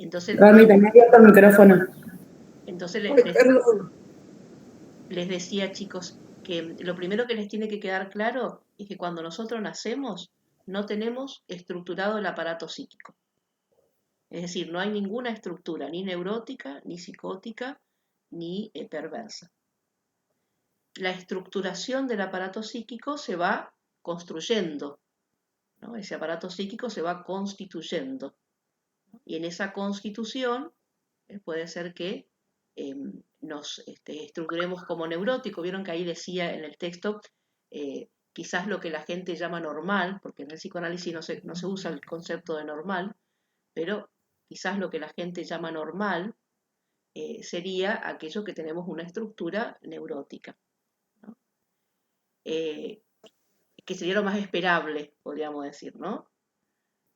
Entonces, Rami, tenés abierto el micrófono. entonces Ay, perdón. les decía, chicos, que lo primero que les tiene que quedar claro es que cuando nosotros nacemos no tenemos estructurado el aparato psíquico. Es decir, no hay ninguna estructura, ni neurótica, ni psicótica, ni perversa. La estructuración del aparato psíquico se va construyendo, ¿no? Ese aparato psíquico se va constituyendo. Y en esa constitución puede ser que eh, nos estructuremos como neuróticos. Vieron que ahí decía en el texto, quizás lo que la gente llama normal, porque en el psicoanálisis no se usa el concepto de normal, pero quizás lo que la gente llama normal sería aquello que tenemos una estructura neurótica, ¿no? Eh, que sería lo más esperable, podríamos decir, ¿no?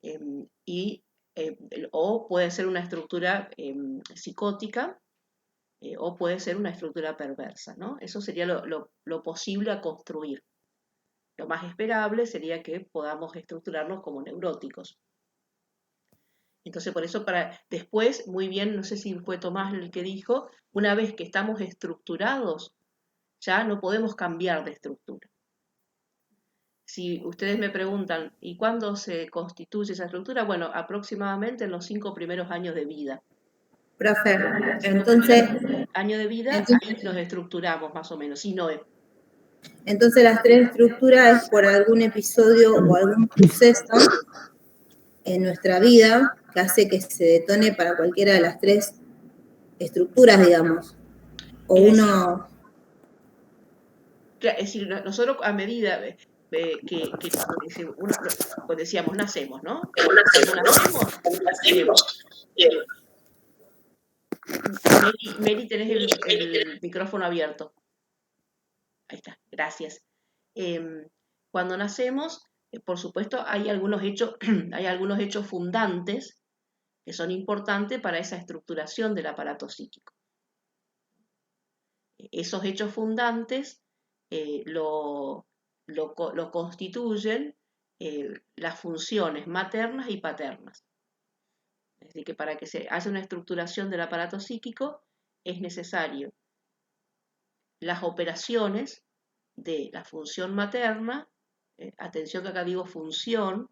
Eh, y, eh, o puede ser una estructura psicótica, o puede ser una estructura perversa, ¿no? Eso sería lo posible a construir. Lo más esperable sería que podamos estructurarnos como neuróticos. Entonces, por eso, para después, muy bien, no sé si fue Tomás el que dijo, una vez que estamos estructurados, ya no podemos cambiar de estructura. Si ustedes me preguntan, ¿y cuándo se constituye esa estructura? Bueno, aproximadamente en los 5 primeros años de vida. Profe, En los 5 entonces, primeros años de vida, ahí nos estructuramos más o menos. Sí, Noé. entonces las tres estructuras es por algún episodio o algún suceso en nuestra vida que hace que se detone para cualquiera de las tres estructuras, digamos. O uno... Es decir, nosotros a medida pues decíamos, nacemos, ¿no? Cuando nacemos, Mary, tenés el micrófono abierto. Ahí está, gracias. Cuando nacemos, por supuesto, hay algunos hechos, hay algunos hechos fundantes que son importantes para esa estructuración del aparato psíquico. Esos hechos fundantes lo constituyen las funciones maternas y paternas. Es decir, que para que se haya una estructuración del aparato psíquico es necesario las operaciones de la función materna, atención que acá digo función,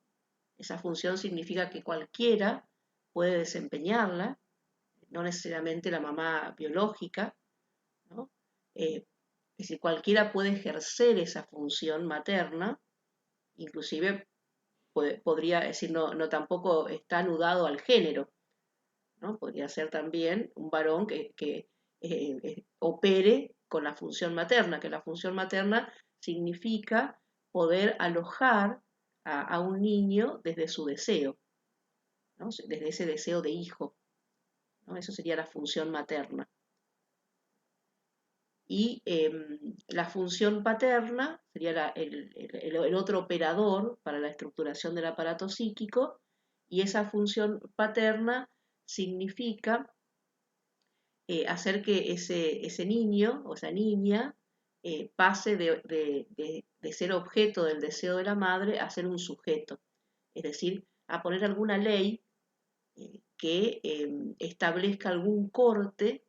esa función significa que cualquiera puede desempeñarla, no necesariamente la mamá biológica, ¿no? Es decir, cualquiera puede ejercer esa función materna, inclusive podría decir, no tampoco está anudado al género, ¿no? Podría ser también un varón que opere con la función materna, que la función materna significa poder alojar a un niño desde su deseo, ¿no? Desde ese deseo de hijo, ¿no? Eso sería la función materna. Y la función paterna sería el otro operador para la estructuración del aparato psíquico, y esa función paterna significa hacer que ese niño o esa niña pase de ser objeto del deseo de la madre a ser un sujeto, es decir, a poner alguna ley que establezca algún corte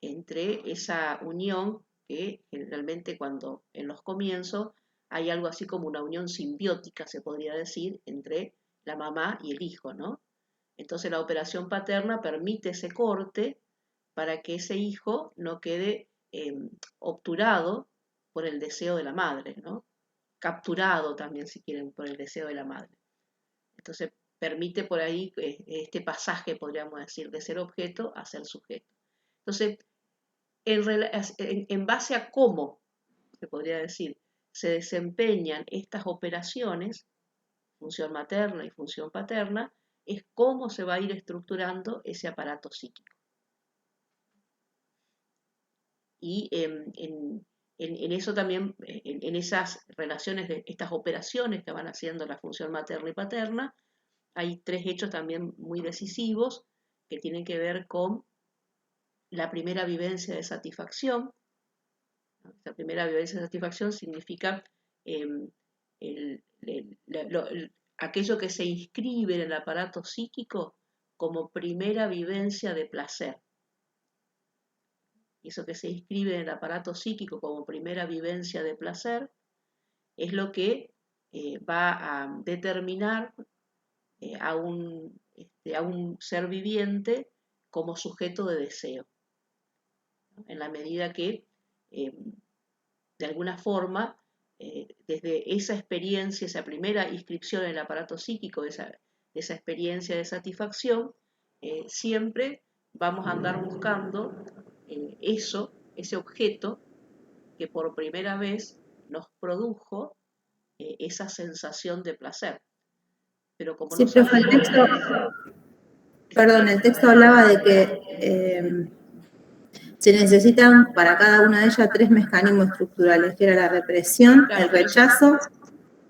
entre esa unión que generalmente cuando en los comienzos hay algo así como una unión simbiótica, se podría decir, entre la mamá y el hijo, ¿no? Entonces la operación paterna permite ese corte para que ese hijo no quede obturado por el deseo de la madre, ¿no? Capturado también, si quieren, por el deseo de la madre. Entonces permite por ahí este pasaje, podríamos decir, de ser objeto a ser sujeto. Entonces, en base a cómo, se podría decir, se desempeñan estas operaciones, función materna y función paterna, es cómo se va a ir estructurando ese aparato psíquico. Y en eso también, en esas relaciones de estas operaciones que van haciendo la función materna y paterna, hay tres hechos también muy decisivos que tienen que ver con la primera vivencia de satisfacción. La primera vivencia de satisfacción significa aquello que se inscribe en el aparato psíquico como primera vivencia de placer. Eso que se inscribe en el aparato psíquico como primera vivencia de placer es lo que va a determinar a un ser viviente como sujeto de deseo, ¿no? En la medida que, de alguna forma, desde esa experiencia, esa primera inscripción en el aparato psíquico, esa experiencia de satisfacción, siempre vamos a andar buscando ese objeto que por primera vez nos produjo esa sensación de placer. Pero como Sí, no profe, sabemos... el texto hablaba de que se necesitan para cada una de ellas 3 mecanismos estructurales, que era la represión, Claro, el pero rechazo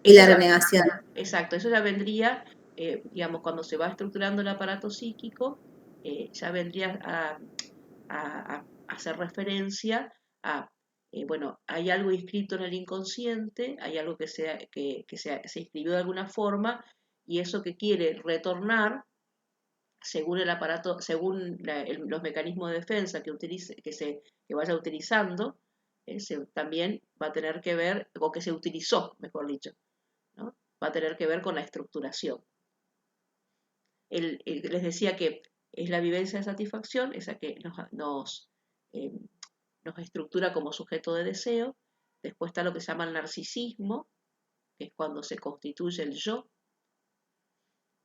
y eso la ya, renegación. exacto, eso ya vendría, digamos, cuando se va estructurando el aparato psíquico, ya vendría a hacer referencia a, bueno, hay algo inscrito en el inconsciente, hay algo se inscribió de alguna forma, y eso que quiere retornar, según el aparato, según los mecanismos de defensa que vaya utilizando, también va a tener que ver, o que se utilizó, mejor dicho, ¿no? Va a tener que ver con la estructuración. Les decía que es la vivencia de satisfacción, esa que eh, nos estructura como sujeto de deseo. Después está lo que se llama el narcisismo, que es cuando se constituye el yo.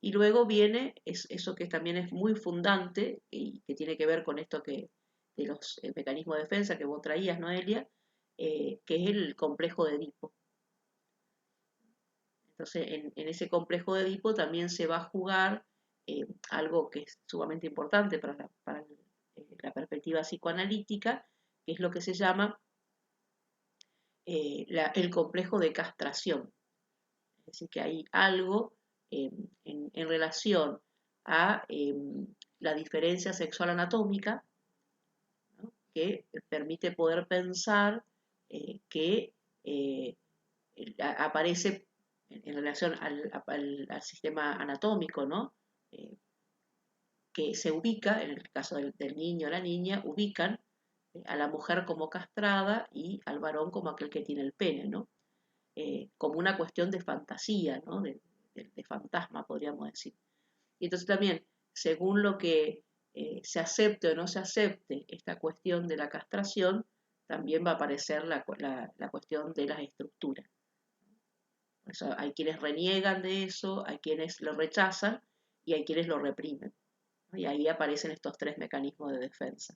Y luego viene eso que también es muy fundante y que tiene que ver con esto de los mecanismos de defensa que vos traías, Noelia, que es el complejo de Edipo. Entonces, en ese complejo de Edipo también se va a jugar algo que es sumamente importante para la perspectiva psicoanalítica, que es lo que se llama el complejo de castración. Es decir, que hay algo en relación a la diferencia sexual anatómica, ¿no? Que permite poder pensar que aparece en relación al sistema anatómico, ¿no? Que se ubica, en el caso del niño o la niña, ubican a la mujer como castrada y al varón como aquel que tiene el pene, ¿no? Como una cuestión de fantasía, ¿no? De fantasma, podríamos decir. Y entonces también, según lo que se acepte o no se acepte esta cuestión de la castración, también va a aparecer la cuestión de las estructuras. Por eso hay quienes reniegan de eso, hay quienes lo rechazan y hay quienes lo reprimen, ¿no? Y ahí aparecen estos 3 mecanismos de defensa.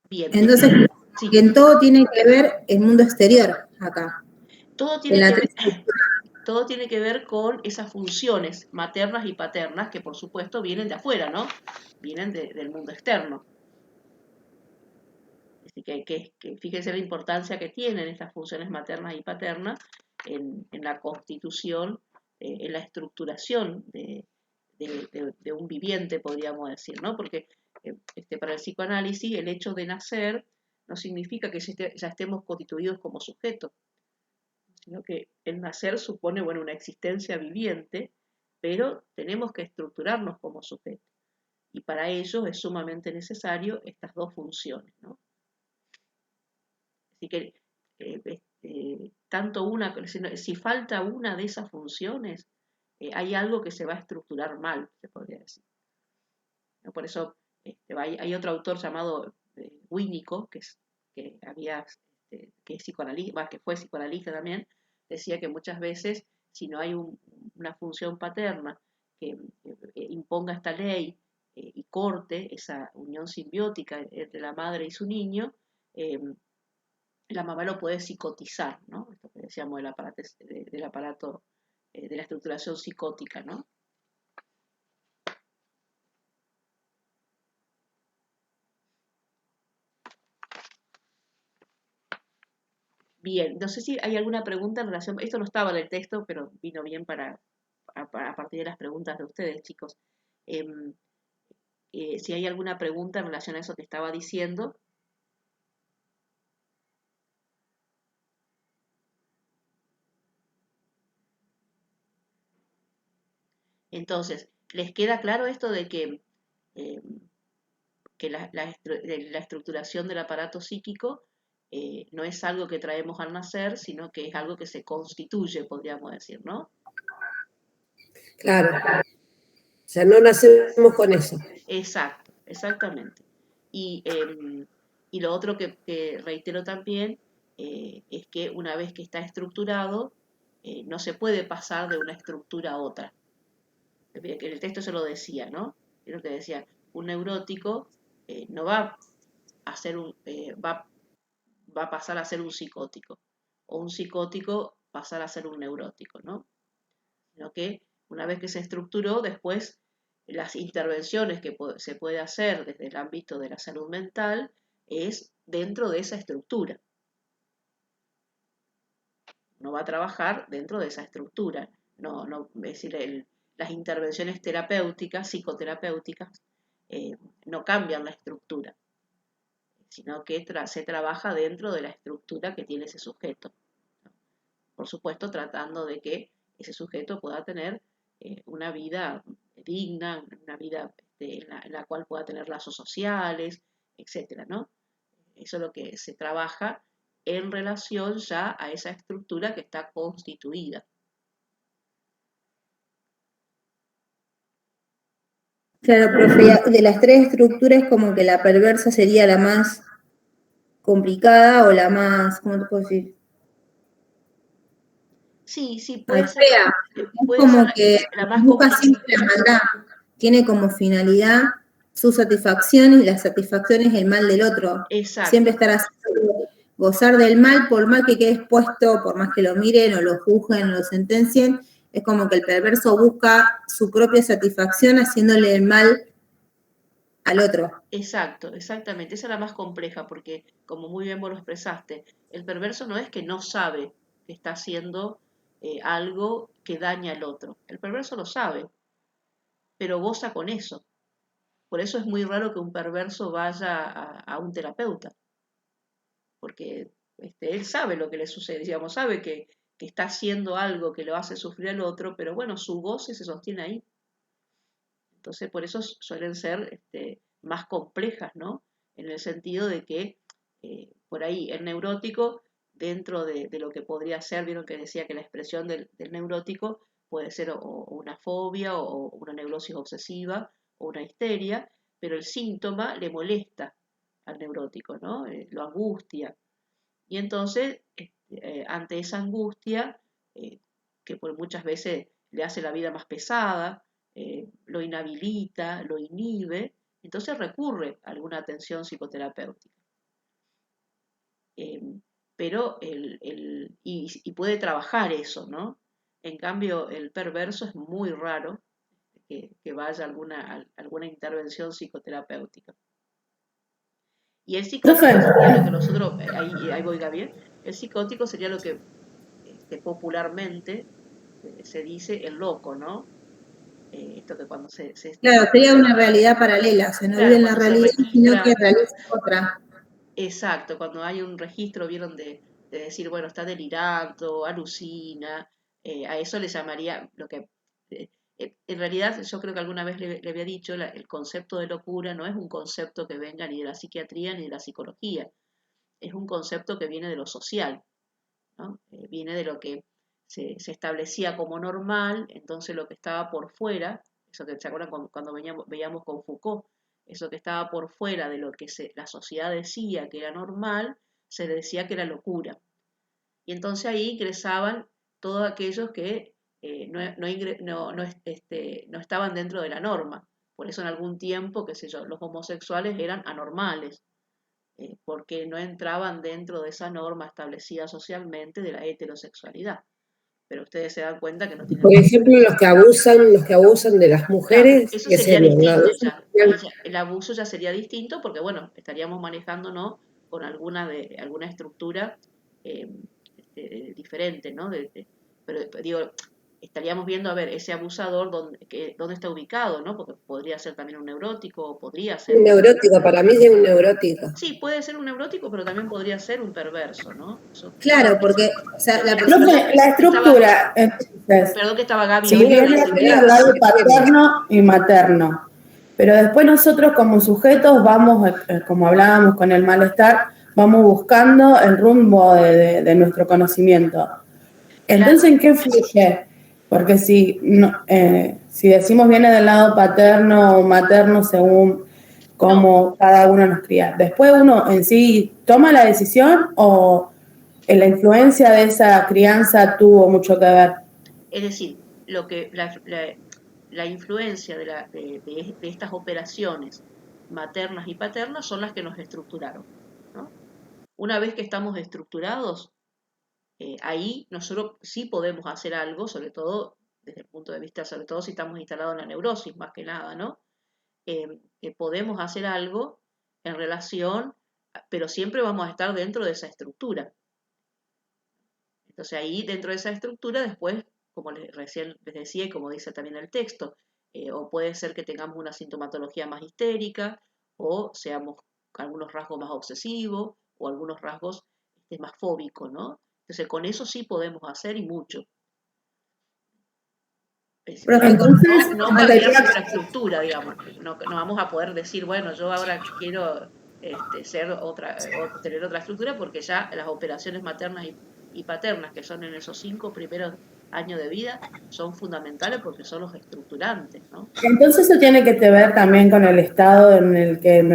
Bien, Entonces, sí, en todo tiene que ver el mundo exterior acá. todo En tiene la que tres, ver, todo tiene que ver con esas funciones maternas y paternas que por supuesto vienen de afuera, ¿no? Vienen del mundo externo. Así que fíjense la importancia que tienen estas funciones maternas y paternas en la constitución, en la estructuración de un viviente, podríamos decir, ¿no? Porque para el psicoanálisis el hecho de nacer no significa que ya estemos constituidos como sujetos, sino que el nacer supone, bueno, una existencia viviente, pero tenemos que estructurarnos como sujetos. Y para ello es sumamente necesario estas 2 funciones, ¿no? Así que tanto una, si falta una de esas funciones, hay algo que se va a estructurar mal, se podría decir, ¿no? Por eso hay otro autor llamado Winnicott, que es psicoanalista, que fue psicoanalista también, decía que muchas veces, si no hay una función paterna que imponga esta ley y corte esa unión simbiótica entre la madre y su niño, la mamá lo puede psicotizar, ¿no? Esto que decíamos del aparato de la estructuración psicótica, ¿no? Bien, no sé si hay alguna pregunta en relación, esto no estaba en el texto, pero vino bien a partir de las preguntas de ustedes, chicos. Em, si hay alguna pregunta en relación a eso que estaba diciendo. Entonces, ¿les queda claro esto de eh, que la estructuración del aparato psíquico no es algo que traemos al nacer, sino que es algo que se constituye, podríamos decir, ¿no? Claro. O sea, no nacemos con eso. Exacto, exactamente. Y lo otro que reitero también es que una vez que está estructurado, no se puede pasar de una estructura a otra. El texto se lo decía, ¿no? Creo que decía, un neurótico no va a ser va a pasar a ser un psicótico, o un psicótico pasar a ser un neurótico, ¿no? Sino que una vez que se estructuró, después las intervenciones que se puede hacer desde el ámbito de la salud mental es dentro de esa estructura. No va a trabajar dentro de esa estructura. No, es decir, las intervenciones terapéuticas, psicoterapéuticas, no cambian la estructura, sino que se trabaja dentro de la estructura que tiene ese sujeto. Por supuesto, tratando de que ese sujeto pueda tener una vida digna, una vida en la cual pueda tener lazos sociales, etcétera, ¿no? Eso es lo que se trabaja en relación ya a esa estructura que está constituida. Claro, profe, de las tres estructuras como que la perversa sería la más complicada o la más, ¿cómo te puedo decir? Sí, Ay, puede ser, fea. Es puede como ser que la más busca complicada. siempre la maldad. Tiene como finalidad su satisfacción y la satisfacción es el mal del otro. Exacto, Siempre estar haciendo gozar del mal, por más que quede expuesto, por más que lo miren o lo juzguen o lo sentencien, es como que el perverso busca su propia satisfacción haciéndole el mal al otro. exacto, exactamente. Esa es la más compleja porque, como muy bien vos lo expresaste, el perverso no es que no sabe que está haciendo algo que daña al otro. El perverso lo sabe, pero goza con eso. Por eso es muy raro que un perverso vaya a un terapeuta, porque él sabe lo que le sucede, digamos, sabe que está haciendo algo que lo hace sufrir al otro, pero bueno, su goce se sostiene ahí. Entonces, por eso suelen ser más complejas, ¿no? En el sentido de que por ahí el neurótico, dentro de lo que podría ser, vieron que decía que la expresión del neurótico puede ser o una fobia o una neurosis obsesiva o una histeria, pero el síntoma le molesta al neurótico, ¿no? Lo angustia. Y entonces, ante esa angustia, eh, que por muchas veces le hace la vida más pesada, lo inhabilita, lo inhibe, entonces recurre a alguna atención psicoterapéutica. Eh, pero y puede trabajar eso, ¿no? En cambio, el perverso es muy raro que vaya a alguna intervención psicoterapéutica. Y el psicótico Profe, sería lo que nosotros, ahí voy Gabriel, el psicótico sería lo que popularmente se dice el loco, ¿no? Esto que cuando Claro, sería una realidad paralela, o sea, no vive claro, en la cuando se realidad, sino que registra, realiza otra. exacto, cuando hay un registro, vieron, de decir, bueno, está delirando, alucina, a eso le llamaría lo que, en realidad yo creo que alguna vez le había dicho, el concepto de locura no es un concepto que venga ni de la psiquiatría ni de la psicología, es un concepto que viene de lo social, ¿no? Viene de lo que se establecía como normal, entonces lo que estaba por fuera, eso que se acuerdan cuando veíamos con Foucault, eso que estaba por fuera de lo que la sociedad decía que era normal, se le decía que era locura. Y entonces ahí ingresaban todos aquellos que no estaban dentro de la norma. Por eso en algún tiempo, qué sé yo, los homosexuales eran anormales, porque no entraban dentro de esa norma establecida socialmente de la heterosexualidad. Pero ustedes se dan cuenta que no tienen Por nada. ejemplo, los que abusan de las Claro, mujeres, eso ¿qué sería serían? distinto ya. Ahí ya, el abuso ya sería distinto porque, bueno, estaríamos manejándonos con alguna estructura diferente, ¿no? Pero digo, estaríamos viendo, a ver, ese abusador, dónde está ubicado, ¿no? Porque podría ser también un neurótico, o podría ser... Un neurótico, para mí es un neurótico. Sí, puede ser un neurótico, pero también podría ser un perverso, ¿no? Eso, Claro, porque o sea, la mira, persona... Profe, la estructura, entonces, perdón que estaba Gaby si ahí. bien tiene el lado paterno y materno, pero después nosotros como sujetos vamos, como hablábamos con el malestar, vamos buscando el rumbo de nuestro conocimiento. Entonces, ¿en qué influye? Porque si, si decimos viene del lado paterno o materno según cómo cada uno nos cría, después uno en sí toma la decisión o la influencia de esa crianza tuvo mucho que ver. Es decir, lo que la influencia de estas operaciones maternas y paternas son las que nos estructuraron, ¿no? Una vez que estamos estructurados, ahí nosotros sí podemos hacer algo, sobre todo desde el punto de vista, sobre todo si estamos instalados en la neurosis, más que nada, ¿no? Podemos hacer algo en relación, pero siempre vamos a estar dentro de esa estructura. Entonces ahí dentro de esa estructura después, como recién les decía y como dice también el texto, o puede ser que tengamos una sintomatología más histérica o seamos algunos rasgos más obsesivos o algunos rasgos más fóbicos, ¿no? Entonces con eso sí podemos hacer y mucho. Profe, No, entonces, no cambiar nuestra estructura, digamos. No, no vamos a poder decir, bueno, yo ahora quiero ser tener otra estructura porque ya las operaciones maternas y paternas, que son en esos 5 primeros años de vida, son fundamentales porque son los estructurantes, ¿no? Entonces eso tiene que ver también con el estado en el que en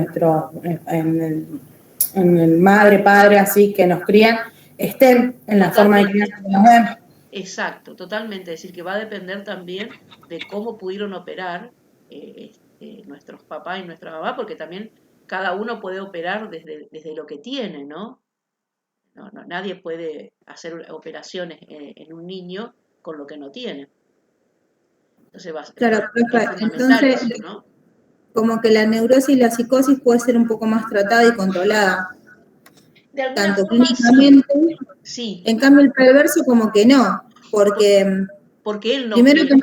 el madre, padre, así que nos crían, estén en la forma de crianza que nos ven. Exacto, totalmente. Es decir, que va a depender también de cómo pudieron operar nuestros papás y nuestra mamá, porque también cada uno puede operar desde lo que tiene, ¿no? Nadie puede hacer operaciones en un niño con lo que no tiene. Entonces claro, es profe, fundamental entonces eso, ¿no? como que la neurosis y la psicosis puede ser un poco más tratada y controlada, De alguna tanto forma sí, clínicamente. sí, En cambio, el perverso como que no, porque porque él no primero que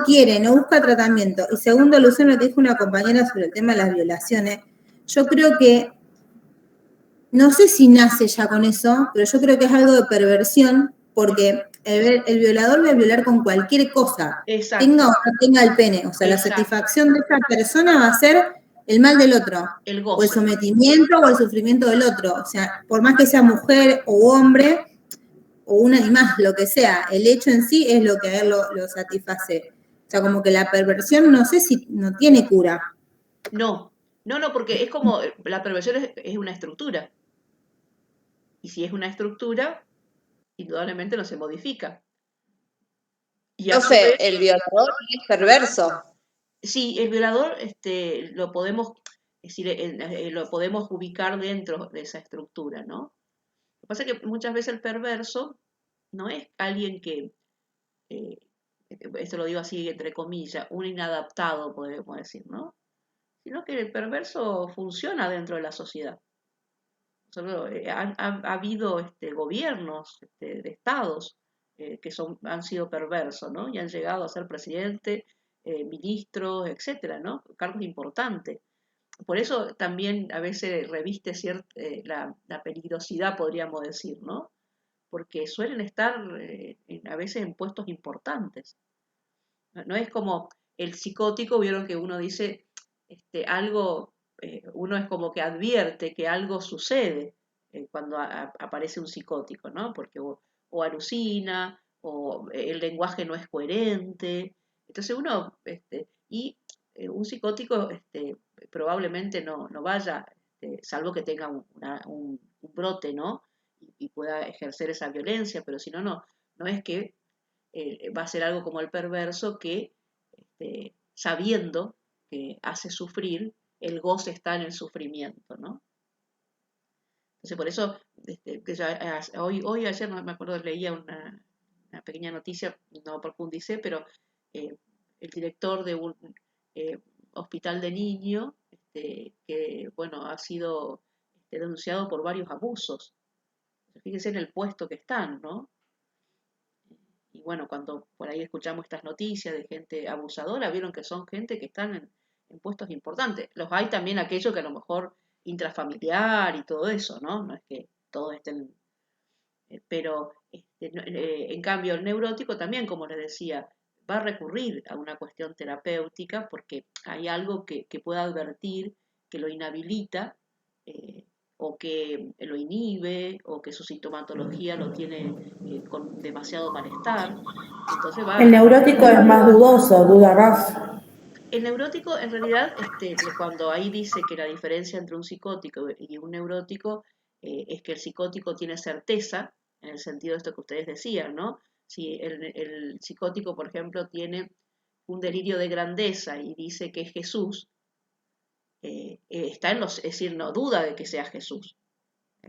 quiere. no busca tratamiento. Y segundo, alusión a lo que dijo una compañera sobre el tema de las violaciones. Yo creo que, no sé si nace ya con eso, pero yo creo que es algo de perversión, porque el violador va a violar con cualquier cosa, Exacto, tenga o no tenga el pene. O sea, la exacto. satisfacción de esa persona va a ser el mal del otro, El o el goce. sometimiento o el sufrimiento del otro. O sea, por más que sea mujer o hombre, o un animal, lo que sea, el hecho en sí es lo que a él lo satisface. O sea, como que la perversión no sé si no tiene cura. No, no, porque es como, la perversión es una estructura. Y si es una estructura, indudablemente no se modifica. Y a su vez, Profe, el violador es perverso. sí, el violador lo podemos, es decir, lo podemos ubicar dentro de esa estructura, ¿no? Lo que pasa es que muchas veces el perverso no es alguien que, eh, esto lo digo así entre comillas, un inadaptado, podemos decir, ¿no? Sino que el perverso funciona dentro de la sociedad. Ha habido gobiernos de estados que han sido perversos, ¿no? Y han llegado a ser presidente, ministros, etcétera, ¿no? Cargos importantes. Por eso también a veces reviste la peligrosidad, podríamos decir, ¿no? Porque suelen estar a veces en puestos importantes. No es como el psicótico, vieron que uno dice algo, uno es como que advierte que algo sucede cuando aparece un psicótico, ¿no? Porque o alucina, o el lenguaje no es coherente. Entonces uno, un psicótico probablemente no vaya, salvo que tenga un brote, ¿no? Y pueda ejercer esa violencia, pero si no, no es que va a ser algo como el perverso que, sabiendo que hace sufrir, el goce está en el sufrimiento, ¿no? Entonces, por eso, hoy ayer, no me acuerdo, leía una pequeña noticia, no profundicé, pero eh, el director de un eh, hospital de niños, que, bueno, ha sido denunciado por varios abusos. Fíjense en el puesto que están, ¿no? y bueno, cuando por ahí escuchamos estas noticias de gente abusadora, vieron que son gente que están en puestos importantes. Los hay también aquellos que a lo mejor intrafamiliar y todo eso, ¿no? No es que todos estén, pero en cambio el neurótico también, como les decía, va a recurrir a una cuestión terapéutica porque hay algo que pueda advertir que lo inhabilita, o que lo inhibe o que su sintomatología lo tiene con demasiado malestar. Entonces El neurótico es más dudoso, duda más. el neurótico, en realidad, cuando ahí dice que la diferencia entre un psicótico y un neurótico es que el psicótico tiene certeza, en el sentido de esto que ustedes decían, ¿no? Si el psicótico, por ejemplo, tiene un delirio de grandeza y dice que es Jesús, está en los, es decir, no duda de que sea Jesús.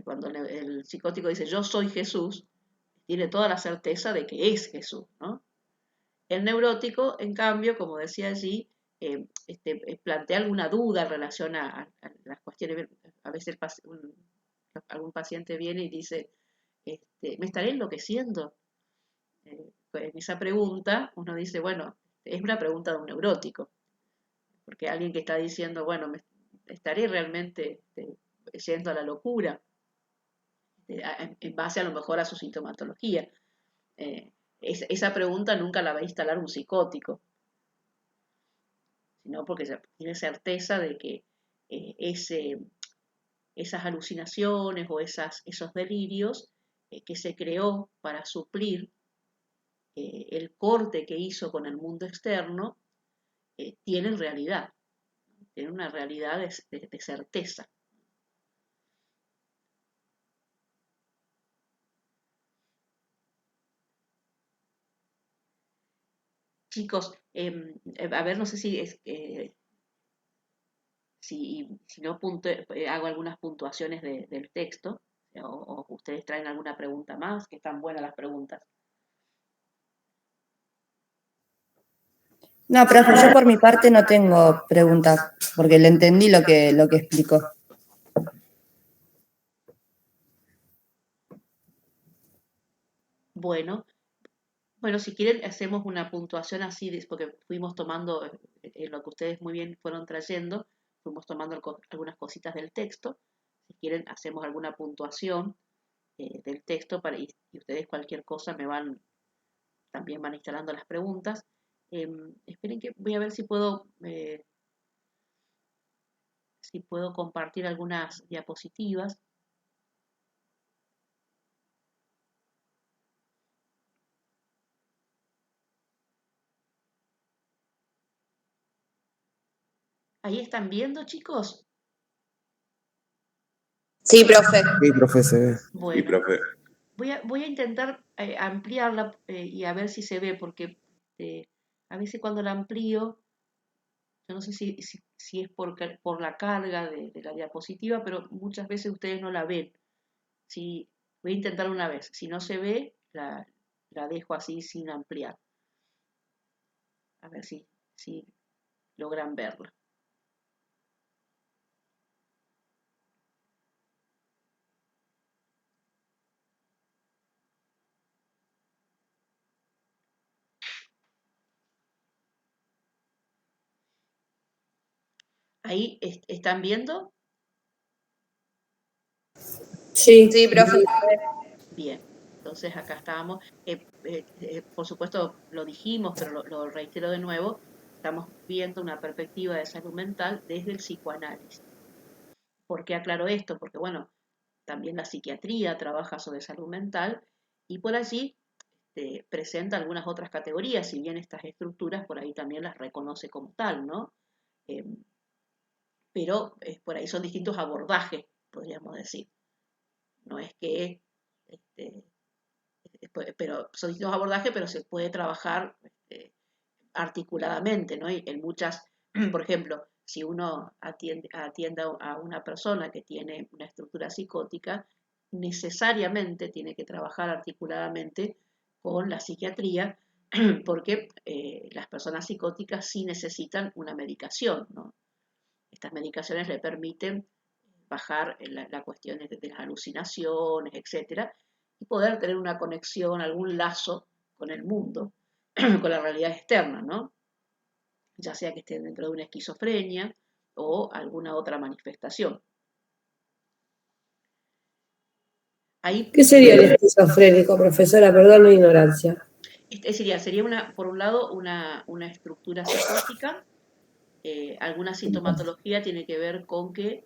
Cuando el psicótico dice yo soy Jesús, tiene toda la certeza de que es Jesús, ¿no? El neurótico, en cambio, como decía allí, plantea alguna duda en relación a las cuestiones. A veces algún paciente viene y dice, ¿me estaré enloqueciendo? En esa pregunta uno dice, bueno, es una pregunta de un neurótico, porque alguien que está diciendo, bueno, estaré realmente yendo a la locura, en base a lo mejor a su sintomatología. Esa pregunta nunca la va a instalar un psicótico, sino porque tiene certeza de que esas alucinaciones o esos delirios que se creó para suplir el corte que hizo con el mundo externo, tienen realidad, tienen una realidad de certeza. Chicos, a ver, no sé si no hago algunas puntuaciones del texto, o ustedes traen alguna pregunta más, que están buenas las preguntas. No, profe, yo por mi parte no tengo preguntas, porque le entendí lo que explicó. Bueno, si quieren hacemos una puntuación así, porque fuimos tomando lo que ustedes muy bien fueron trayendo, fuimos tomando algunas cositas del texto. Si quieren hacemos alguna puntuación del texto y ustedes cualquier cosa también van instalando las preguntas. Esperen que voy a ver si puedo compartir algunas diapositivas. ¿Ahí están viendo, chicos? Sí, profe. Sí, profe, se ve. Bueno, profe. Voy a intentar ampliarla y a ver si se ve, porque a veces cuando la amplío, yo no sé si es por la carga de la diapositiva, pero muchas veces ustedes no la ven. Voy a intentar una vez. Si no se ve, la dejo así sin ampliar. A ver si logran verla. ¿Ahí están viendo? Sí. Sí, profe. Bien, entonces acá estábamos. Por supuesto, lo dijimos, pero lo reitero de nuevo. Estamos viendo una perspectiva de salud mental desde el psicoanálisis. ¿Por qué aclaro esto? Porque, bueno, también la psiquiatría trabaja sobre salud mental y por allí presenta algunas otras categorías, si bien estas estructuras por ahí también las reconoce como tal, ¿no? Eh, pero por ahí son distintos abordajes, podríamos decir. No es que, este, pero son distintos abordajes, pero se puede trabajar articuladamente, ¿no? Y en muchas, por ejemplo, si uno atiende a una persona que tiene una estructura psicótica, necesariamente tiene que trabajar articuladamente con la psiquiatría, porque las personas psicóticas sí necesitan una medicación, ¿no? Estas medicaciones le permiten bajar la cuestión de las alucinaciones, etcétera, y poder tener una conexión, algún lazo con el mundo, con la realidad externa, ¿no? Ya sea que esté dentro de una esquizofrenia o alguna otra manifestación. Ahí ¿Qué sería el esquizofrénico, profesora? Perdón la ignorancia. sería por un lado, una estructura psicótica. Alguna sintomatología tiene que ver con que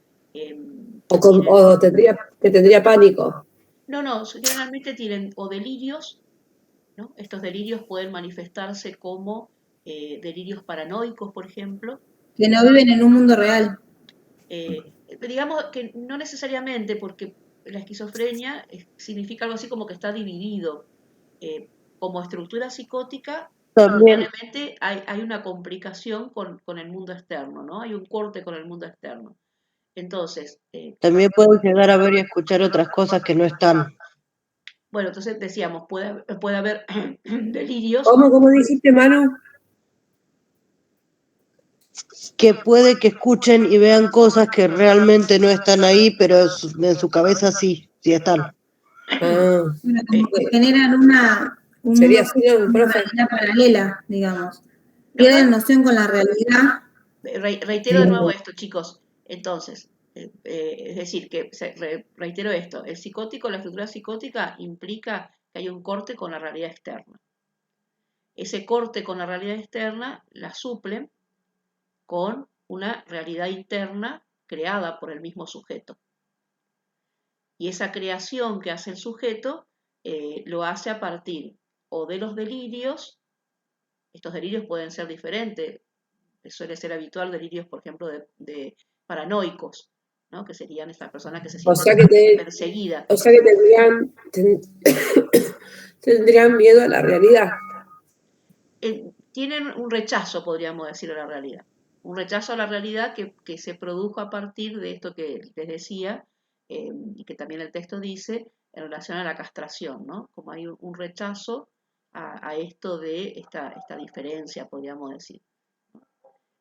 O que tendría pánico. no, generalmente tienen o delirios, ¿no? Estos delirios pueden manifestarse como delirios paranoicos, por ejemplo. Que no viven en un mundo real. Digamos que no necesariamente, porque la esquizofrenia significa algo así como que está dividido. Como estructura psicótica, También, probablemente hay una complicación con el mundo externo, ¿no? Hay un corte con el mundo externo. Entonces, también pueden llegar a ver y escuchar otras cosas que no están. bueno, entonces decíamos, puede haber delirios. ¿Cómo dijiste, Manu? Que puede que escuchen y vean cosas que realmente no están ahí, pero en su cabeza sí están. Ah, Bueno, como que generan un sería mundo, así, ¿no, una profe? realidad paralela, digamos. No, Pierden noción con la realidad. reitero de nuevo esto, chicos. Entonces, es decir, que reitero esto, el psicótico, la estructura psicótica implica que hay un corte con la realidad externa. Ese corte con la realidad externa la suplen con una realidad interna creada por el mismo sujeto. Y esa creación que hace el sujeto lo hace a partir o de los delirios. Estos delirios pueden ser diferentes, suele ser habitual delirios, por ejemplo, de paranoicos, ¿no? Que serían estas personas que se O sienten sea que, perseguidas. o sea que tendrían miedo a la realidad. Tienen un rechazo, podríamos decir, a la realidad. Un rechazo a la realidad que se produjo a partir de esto que les decía, y que también el texto dice, en relación a la castración, ¿no? Como hay un rechazo a esto de esta diferencia, podríamos decir.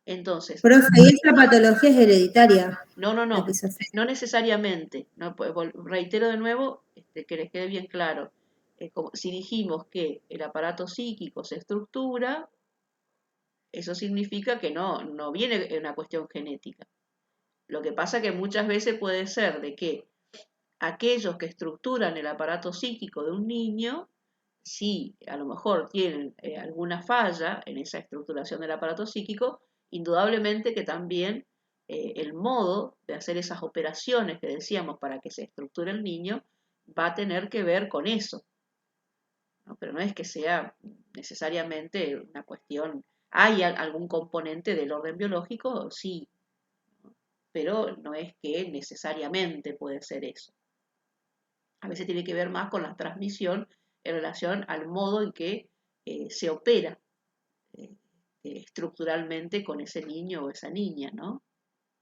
Entonces, Profe, y esta patología es hereditaria. no, La esquizofrenia. no necesariamente. No, reitero de nuevo, que les quede bien claro. Si dijimos que el aparato psíquico se estructura, eso significa que no viene de una cuestión genética. Lo que pasa que muchas veces puede ser de que aquellos que estructuran el aparato psíquico de un niño, si a lo mejor tienen alguna falla en esa estructuración del aparato psíquico, indudablemente que también el modo de hacer esas operaciones que decíamos para que se estructure el niño va a tener que ver con eso, ¿no? Pero no es que sea necesariamente una cuestión. ¿Hay algún componente del orden biológico? Sí, pero no es que necesariamente puede ser eso. A veces tiene que ver más con la transmisión en relación al modo en que se opera eh, estructuralmente con ese niño o esa niña, ¿no?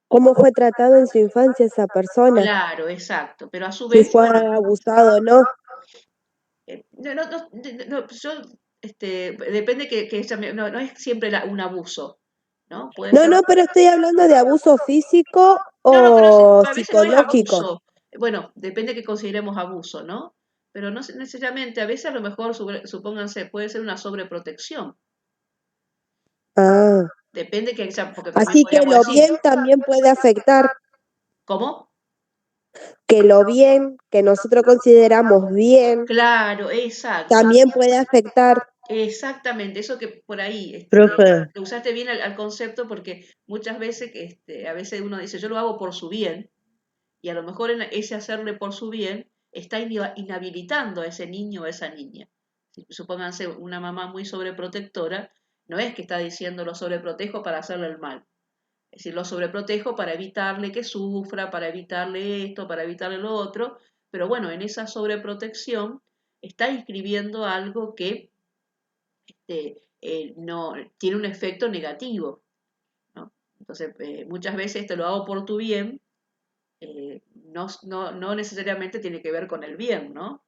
¿Cómo fue tratado en su infancia esa persona? Claro, exacto, pero a su Si vez, fue abusado o no. yo, depende que ella no es siempre un abuso, ¿no? Puede No, ser. no, pero estoy hablando de abuso físico No, pero o a veces no es psicológico. abuso. Bueno, depende que consideremos abuso, ¿no? Pero no necesariamente, a veces a lo mejor, supónganse, puede ser una sobreprotección. Ah, Depende porque también así que podríamos lo decir, bien también puede afectar, ¿cómo? que lo bien que nosotros consideramos bien Claro, exacto. también puede afectar. Exactamente, eso que por ahí Profe, lo usaste bien al concepto, porque muchas veces a veces uno dice yo lo hago por su bien, y a lo mejor en ese hacerle por su bien está inhabilitando a ese niño o a esa niña. Si supónganse una mamá muy sobreprotectora, no es que está diciendo lo sobreprotejo para hacerle el mal. Es decir, lo sobreprotejo para evitarle que sufra, para evitarle esto, para evitarle lo otro, pero bueno, en esa sobreprotección está inscribiendo algo que no tiene un efecto negativo, ¿no? Entonces, muchas veces te lo hago por tu bien, no necesariamente tiene que ver con el bien, ¿no?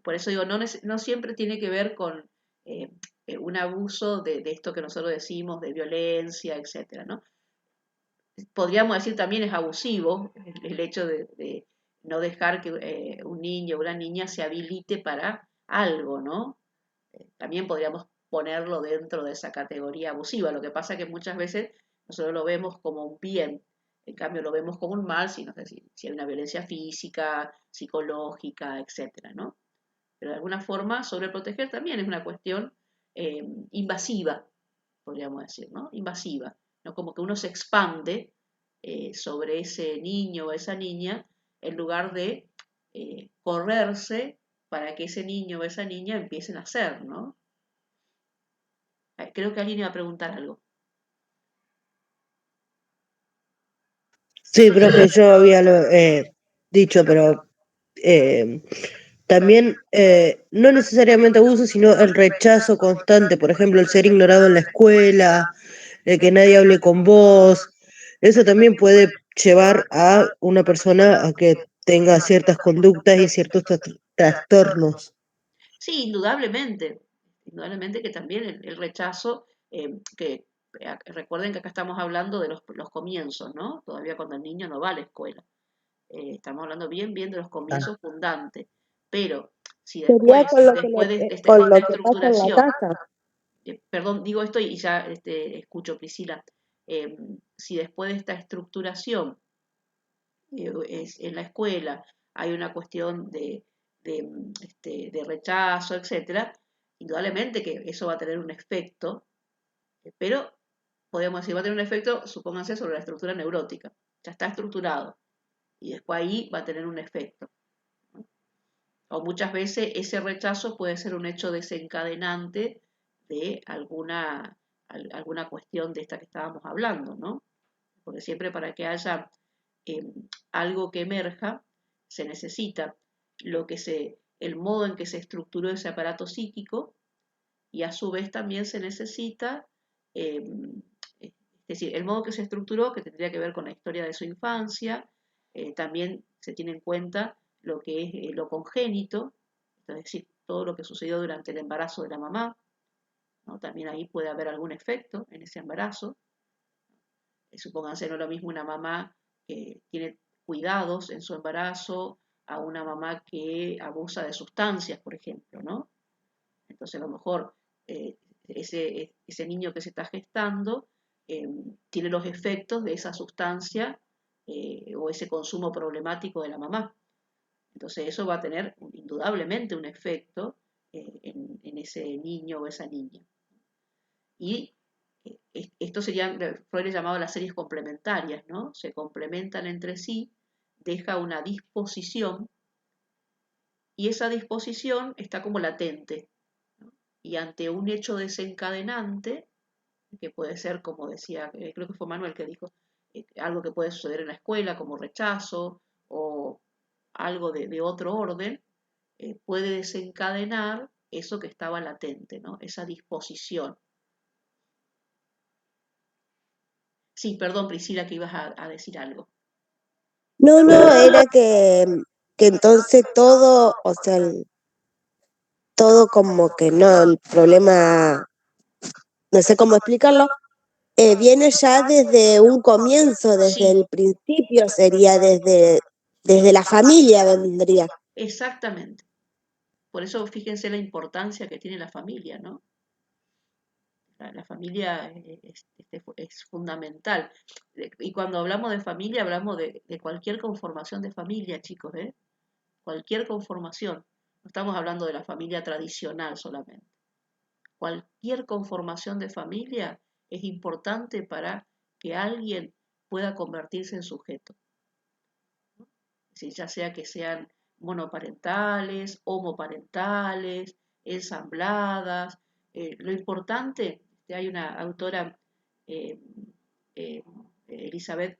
Por eso digo, no siempre tiene que ver con eh, un abuso de esto que nosotros decimos, de violencia, etcétera, ¿no? Podríamos decir también es abusivo el hecho de no dejar que un niño o una niña se habilite para algo, ¿no? también podríamos ponerlo dentro de esa categoría abusiva. Lo que pasa es que muchas veces nosotros lo vemos como un bien, en cambio lo vemos como un mal si hay una violencia física, psicológica, etcétera, ¿no? Pero de alguna forma sobreproteger también es una cuestión invasiva, podríamos decir, ¿no? Invasiva, ¿no? Como que uno se expande sobre ese niño o esa niña en lugar de correrse para que ese niño o esa niña empiecen a hacer, ¿no? Creo que alguien iba a preguntar algo. Sí, profe, yo había dicho, pero eh, también no necesariamente abuso, sino el rechazo constante, por ejemplo, el ser ignorado en la escuela, el que nadie hable con vos, eso también puede llevar a una persona a que tenga ciertas conductas y ciertos trastornos. Sí, indudablemente que también el rechazo, recuerden que acá estamos hablando de los comienzos, ¿no? Todavía cuando el niño no va a la escuela. Estamos hablando bien de los Ah, comienzos fundantes. Pero si Sería con lo que después de con esta lo que pasa en la estructuración, casa. perdón, digo esto y ya escucho, Priscila, si después de esta estructuración en la escuela hay una cuestión de rechazo, etcétera, indudablemente que eso va a tener un efecto, pero podríamos decir, va a tener un efecto, supónganse, sobre la estructura neurótica. Ya está estructurado y después ahí va a tener un efecto. O muchas veces ese rechazo puede ser un hecho desencadenante de alguna cuestión de esta que estábamos hablando, ¿no? Porque siempre para que haya eh, algo que emerja, se necesita el modo en que se estructuró ese aparato psíquico y a su vez también se necesita, eh, es decir, el modo que se estructuró, que tendría que ver con la historia de su infancia, también se tiene en cuenta lo que es lo congénito, es decir, todo lo que sucedió durante el embarazo de la mamá, ¿no? También ahí puede haber algún efecto en ese embarazo. Supónganse, no es lo mismo una mamá que tiene cuidados en su embarazo a una mamá que abusa de sustancias, por ejemplo, ¿no? Entonces, a lo mejor ese niño que se está gestando eh, tiene los efectos de esa sustancia o ese consumo problemático de la mamá. Entonces, eso va a tener indudablemente un efecto en ese niño o esa niña. Y esto sería, Freud le llamaba las series complementarias, ¿no? Se complementan entre sí, deja una disposición y esa disposición está como latente, ¿no? Y ante un hecho desencadenante, que puede ser, como decía, creo que fue Manuel que dijo, algo que puede suceder en la escuela como rechazo o algo de otro orden, puede desencadenar eso que estaba latente, ¿no? Esa disposición. Sí, perdón, Priscila, que ibas a decir algo. No, no, era que entonces todo, o sea, todo como que no, el problema, no sé cómo explicarlo, viene ya desde un comienzo, desde Sí, el principio, sería desde la familia vendría. exactamente. Por eso fíjense la importancia que tiene la familia, ¿no? La familia es fundamental. Y cuando hablamos de familia, hablamos de cualquier conformación de familia, chicos, ¿eh? Cualquier conformación. No estamos hablando de la familia tradicional solamente. Cualquier conformación de familia es importante para que alguien pueda convertirse en sujeto. Ya sea que sean monoparentales, homoparentales, ensambladas. Lo importante, hay una autora, eh, eh, Elizabeth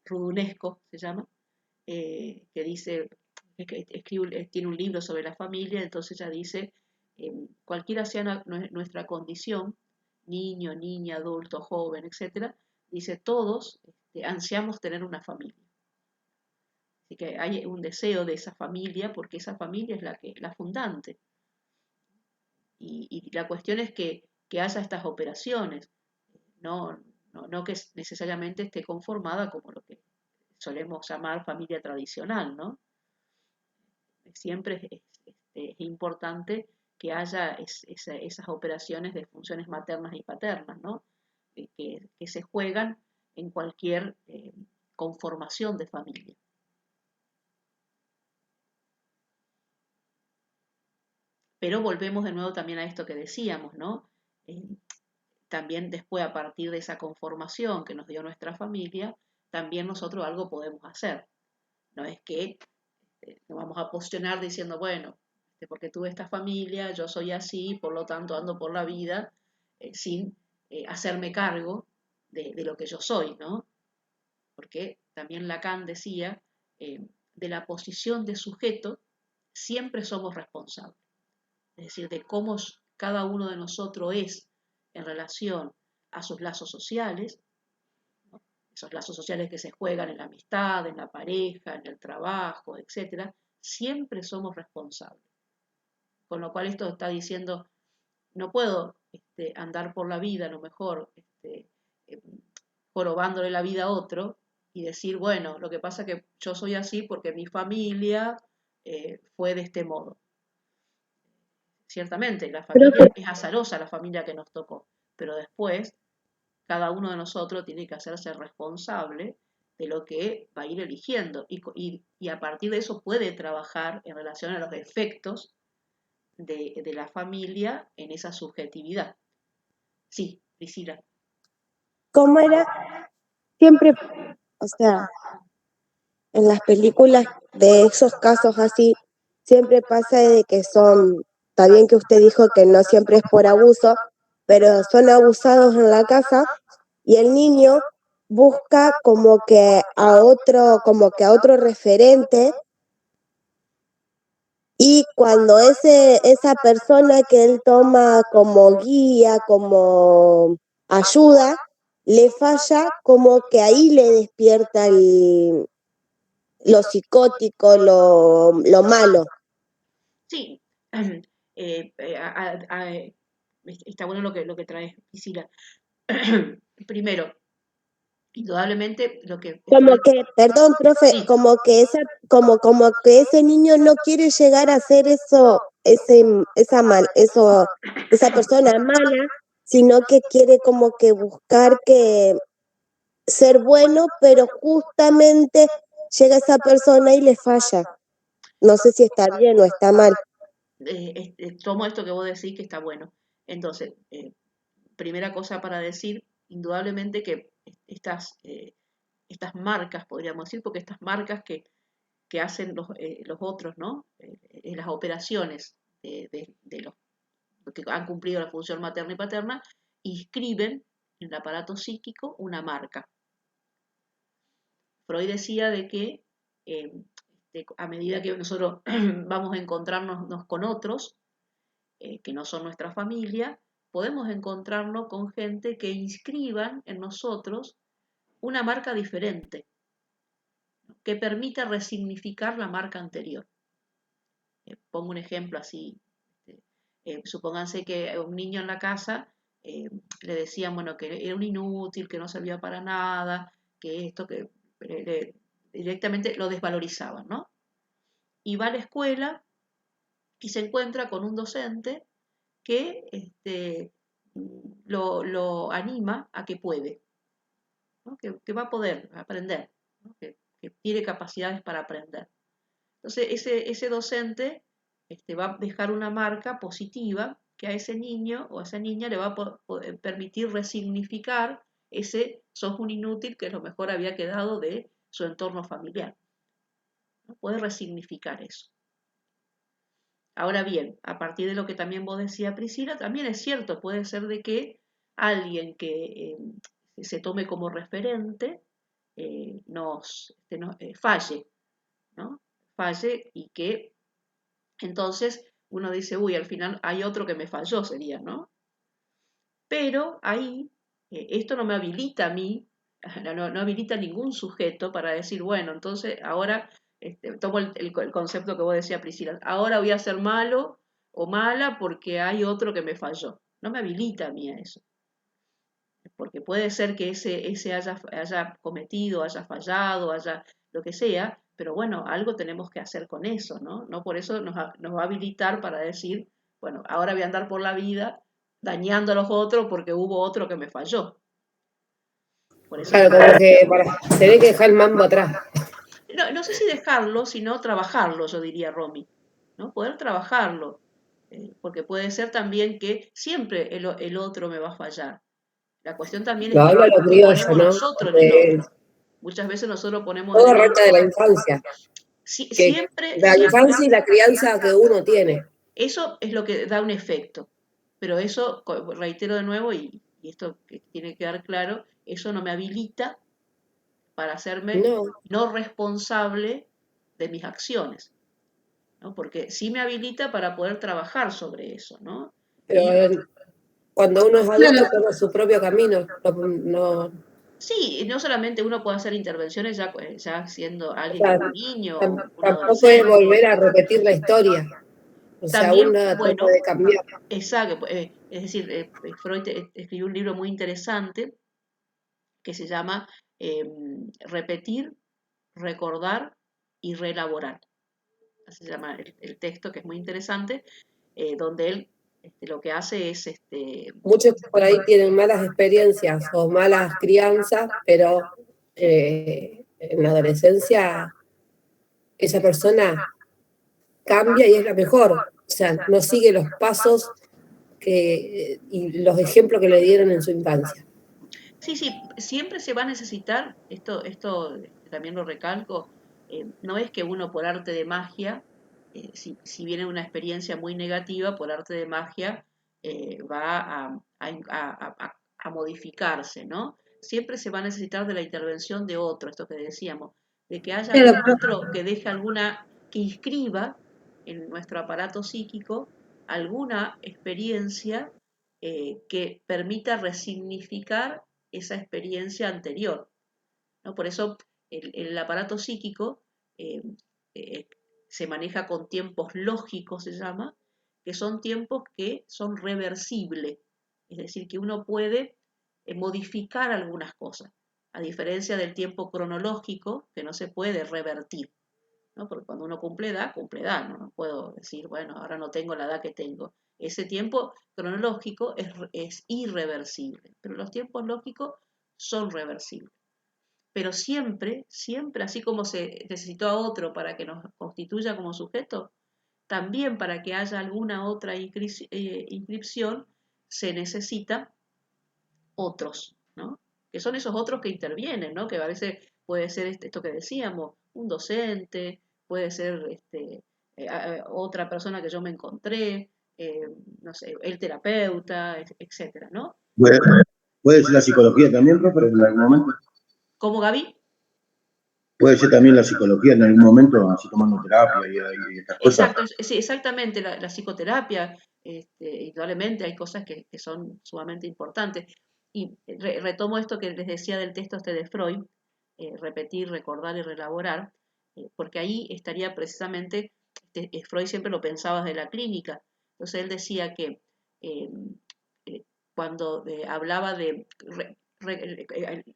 Rudunesco se llama, que dice, tiene un libro sobre la familia, entonces ella dice, cualquiera sea nuestra condición, niño, niña, adulto, joven, etcétera, dice, todos ansiamos tener una familia. Así que hay un deseo de esa familia porque esa familia es la fundante. Y la cuestión es que haya estas operaciones, no, no que necesariamente esté conformada como lo que solemos llamar familia tradicional, ¿no? Siempre es importante que haya esas operaciones de funciones maternas y paternas, ¿no? Que se juegan en cualquier conformación de familia. Pero volvemos de nuevo también a esto que decíamos, ¿no? También después, a partir de esa conformación que nos dio nuestra familia, también nosotros algo podemos hacer. No es que nos vamos a posicionar diciendo, bueno, porque tuve esta familia, yo soy así, por lo tanto ando por la vida sin hacerme cargo de lo que yo soy, ¿no? Porque también Lacan decía, de la posición de sujeto siempre somos responsables. Es decir, de cómo cada uno de nosotros es en relación a sus lazos sociales, ¿no? Esos lazos sociales que se juegan en la amistad, en la pareja, en el trabajo, etc., siempre somos responsables. Con lo cual esto está diciendo, no puedo andar por la vida a lo mejor eh, jorobándole la vida a otro y decir, bueno, lo que pasa es que yo soy así porque mi familia fue de este modo. Ciertamente, la familia es azarosa, la familia que nos tocó, pero después cada uno de nosotros tiene que hacerse responsable de lo que va a ir eligiendo y a partir de eso puede trabajar en relación a los efectos de la familia en esa subjetividad. Sí, Priscila. ¿Cómo era? Siempre, o sea, en las películas de esos casos así, siempre pasa de que son, está bien que usted dijo que no siempre es por abuso, pero son abusados en la casa y el niño busca como que a otro referente, y cuando esa persona que él toma como guía, como ayuda, le falla, como que ahí le despierta lo psicótico, lo malo. Sí, está bueno lo que traes, Priscila. Primero, indudablemente lo que Como están... que, perdón, profe, Sí, como que ese niño no quiere llegar a ser esa persona mala, sino que quiere como que buscar que ser bueno, pero justamente llega esa persona y le falla. No sé si está bien o está mal. tomo esto que vos decís que está bueno. Entonces, primera cosa para decir, indudablemente que estas marcas, podríamos decir, porque estas marcas que hacen los otros, ¿no? Las operaciones de los que han cumplido la función materna y paterna, inscriben en el aparato psíquico una marca. Freud decía de que a medida que nosotros vamos a encontrarnos con otros, que no son nuestra familia, podemos encontrarnos con gente que inscriban en nosotros una marca diferente, que permita resignificar la marca anterior. Pongo un ejemplo así. Supónganse que un niño en la casa le decían, bueno, que era un inútil, que no servía para nada, que esto, que directamente lo desvalorizaban, ¿no? Y va a la escuela y se encuentra con un docente que lo anima a que puede, ¿no? Que va a poder aprender, ¿no? Que tiene capacidades para aprender. Entonces, ese docente va a dejar una marca positiva que a ese niño o a esa niña le va a permitir resignificar ese sos un inútil que a lo mejor había quedado de su entorno familiar, ¿no? Puede resignificar eso. Ahora bien, a partir de lo que también vos decías, Priscila, también es cierto, puede ser de que alguien que se tome como referente falle, ¿no? Falle y que entonces uno dice, uy, al final hay otro que me falló, sería, ¿no? Pero ahí, esto no me habilita a mí, no habilita a ningún sujeto para decir, bueno, entonces ahora tomo el concepto que vos decías, Priscila, ahora voy a ser malo o mala porque hay otro que me falló. No me habilita a mí a eso. Porque puede ser que ese haya cometido, haya fallado, haya lo que sea, pero bueno, algo tenemos que hacer con eso, ¿no? No por eso nos va a habilitar para decir, bueno, ahora voy a andar por la vida dañando a los otros porque hubo otro que me falló. Por eso Claro, como que tenés que dejar el mambo atrás. no sé si dejarlo, sino trabajarlo, yo diría Romy, ¿no? Poder trabajarlo, porque puede ser también que siempre el otro me va a fallar. La cuestión también es Lo habla lo qué criollo, ponemos ¿no? nosotros en el De, otro. Muchas veces nosotros ponemos en todo el arranca de otro, la infancia, que siempre, la siempre, infancia y la crianza que uno tiene. eso es lo que da un efecto. Pero eso, reitero de nuevo, y esto que tiene que quedar claro, eso no me habilita para hacerme No, no responsable de mis acciones, ¿no? Porque sí me habilita para poder trabajar sobre eso, ¿no? pero Y cuando uno es Claro, adulto toma su propio camino. No, sí, no solamente uno puede hacer intervenciones ya siendo o alguien que sea, es un niño o un tampoco es adolescente. volver a repetir la historia. O sea, También, uno trata bueno, de cambiar. exacto, es decir, Freud escribió un libro muy interesante que se llama Repetir, recordar y reelaborar. Así se llama el texto, que es muy interesante, donde él lo que hace es Muchos por ahí tienen malas experiencias o malas crianzas, pero en la adolescencia esa persona cambia y es la mejor. O sea, no sigue los pasos y los ejemplos que le dieron en su infancia. Sí, sí, siempre se va a necesitar, esto también lo recalco, no es que uno por arte de magia, si viene una experiencia muy negativa, por arte de magia va a modificarse, ¿no? Siempre se va a necesitar de la intervención de otro, esto que decíamos, de que haya claro, algún otro que deje que inscriba en nuestro aparato psíquico alguna experiencia que permita resignificar esa experiencia anterior, ¿no? Por eso el aparato psíquico eh, eh, se maneja con tiempos lógicos, se llama, que son tiempos que son reversibles, es decir, que uno puede modificar algunas cosas, a diferencia del tiempo cronológico, que no se puede revertir, ¿no? Porque cuando uno cumple edad, ¿no? No puedo decir, bueno, ahora no tengo la edad que tengo. Ese tiempo cronológico es irreversible, pero los tiempos lógicos son reversibles. Pero siempre, siempre, así como se necesitó a otro para que nos constituya como sujeto, también para que haya alguna otra inscripción se necesita otros, ¿no? Que son esos otros que intervienen, ¿no? Que a veces puede ser esto que decíamos, un docente, puede ser otra persona que yo me encontré, eh, no sé, el terapeuta, etcétera, ¿no? Puede, puede ser la psicología también, profe, en algún momento. ¿Cómo, Gaby? Puede ser también la psicología en algún momento, así tomando terapia y estas cosas. Exacto, sí, exactamente, la psicoterapia, indudablemente hay cosas que son sumamente importantes. Y retomo esto que les decía del texto de Freud, repetir, recordar y relaborar, porque ahí estaría precisamente, Freud siempre lo pensaba desde la clínica, entonces él decía que eh, cuando hablaba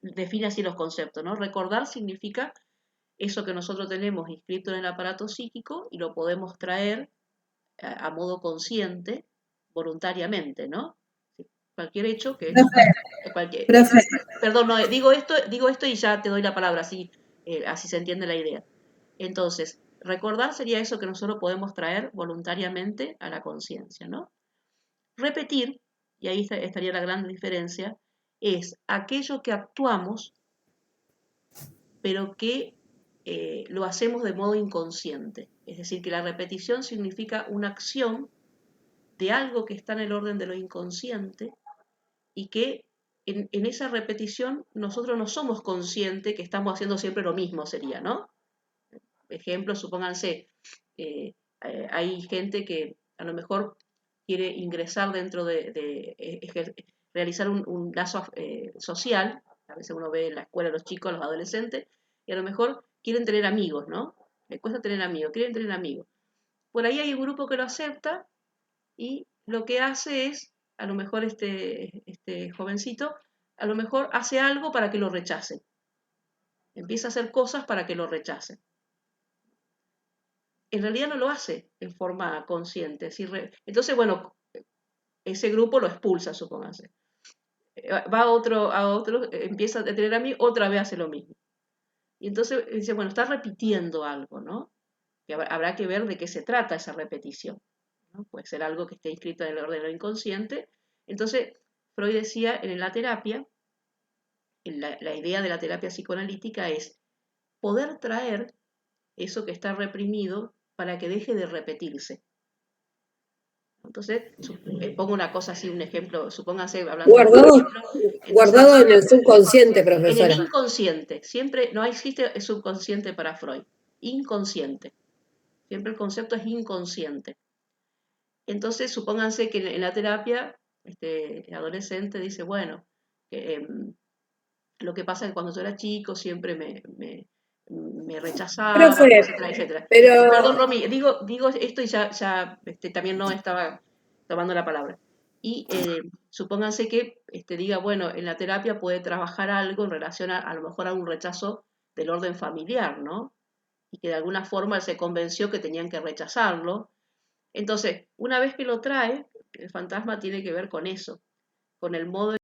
define así los conceptos, ¿no? Recordar significa eso que nosotros tenemos inscrito en el aparato psíquico y lo podemos traer a modo consciente, voluntariamente, ¿no? Cualquier hecho que cualquier, profe, perdón, no, digo esto y ya te doy la palabra, así se entiende la idea. Entonces, recordar sería eso que nosotros podemos traer voluntariamente a la conciencia, ¿no? Repetir, y ahí estaría la gran diferencia, es aquello que actuamos, pero que lo hacemos de modo inconsciente. Es decir, que la repetición significa una acción de algo que está en el orden de lo inconsciente y que en esa repetición nosotros no somos conscientes que estamos haciendo siempre lo mismo, sería, ¿no? Ejemplo, supónganse, hay gente que a lo mejor quiere ingresar dentro realizar un lazo social, a veces uno ve en la escuela a los chicos, a los adolescentes, y a lo mejor quieren tener amigos, ¿no? Les cuesta tener amigos, quieren tener amigos. Por ahí hay un grupo que lo acepta y lo que hace es, a lo mejor este jovencito, a lo mejor hace algo para que lo rechacen. Empieza a hacer cosas para que lo rechacen. en realidad no lo hace en forma consciente. Entonces, bueno, ese grupo lo expulsa, supóngase. Va a otro, empieza a tener a mí, otra vez hace lo mismo. Y entonces dice, bueno, está repitiendo algo, ¿no? Que habrá que ver de qué se trata esa repetición, ¿no? Puede ser algo que esté inscrito en el orden de lo inconsciente. Entonces, Freud decía en la terapia, la idea de la terapia psicoanalítica es poder traer eso que está reprimido para que deje de repetirse. Entonces, pongo una cosa así, un ejemplo, supóngase, hablando de Guardado, ejemplo, guardado en el subconsciente, en el profesora. inconsciente, siempre no existe el subconsciente para Freud, inconsciente, siempre el concepto es inconsciente. Entonces, supónganse que en la terapia, el adolescente dice, bueno, lo que pasa es que cuando yo era chico siempre me rechazaban, Profe, etcétera, etcétera. pero Perdón, Romy, digo esto y ya también no estaba tomando la palabra. Y supónganse que diga, bueno, en la terapia puede trabajar algo en relación a lo mejor a un rechazo del orden familiar, ¿no? Y que de alguna forma él se convenció que tenían que rechazarlo. Entonces, una vez que lo trae, el fantasma tiene que ver con eso, con el modo en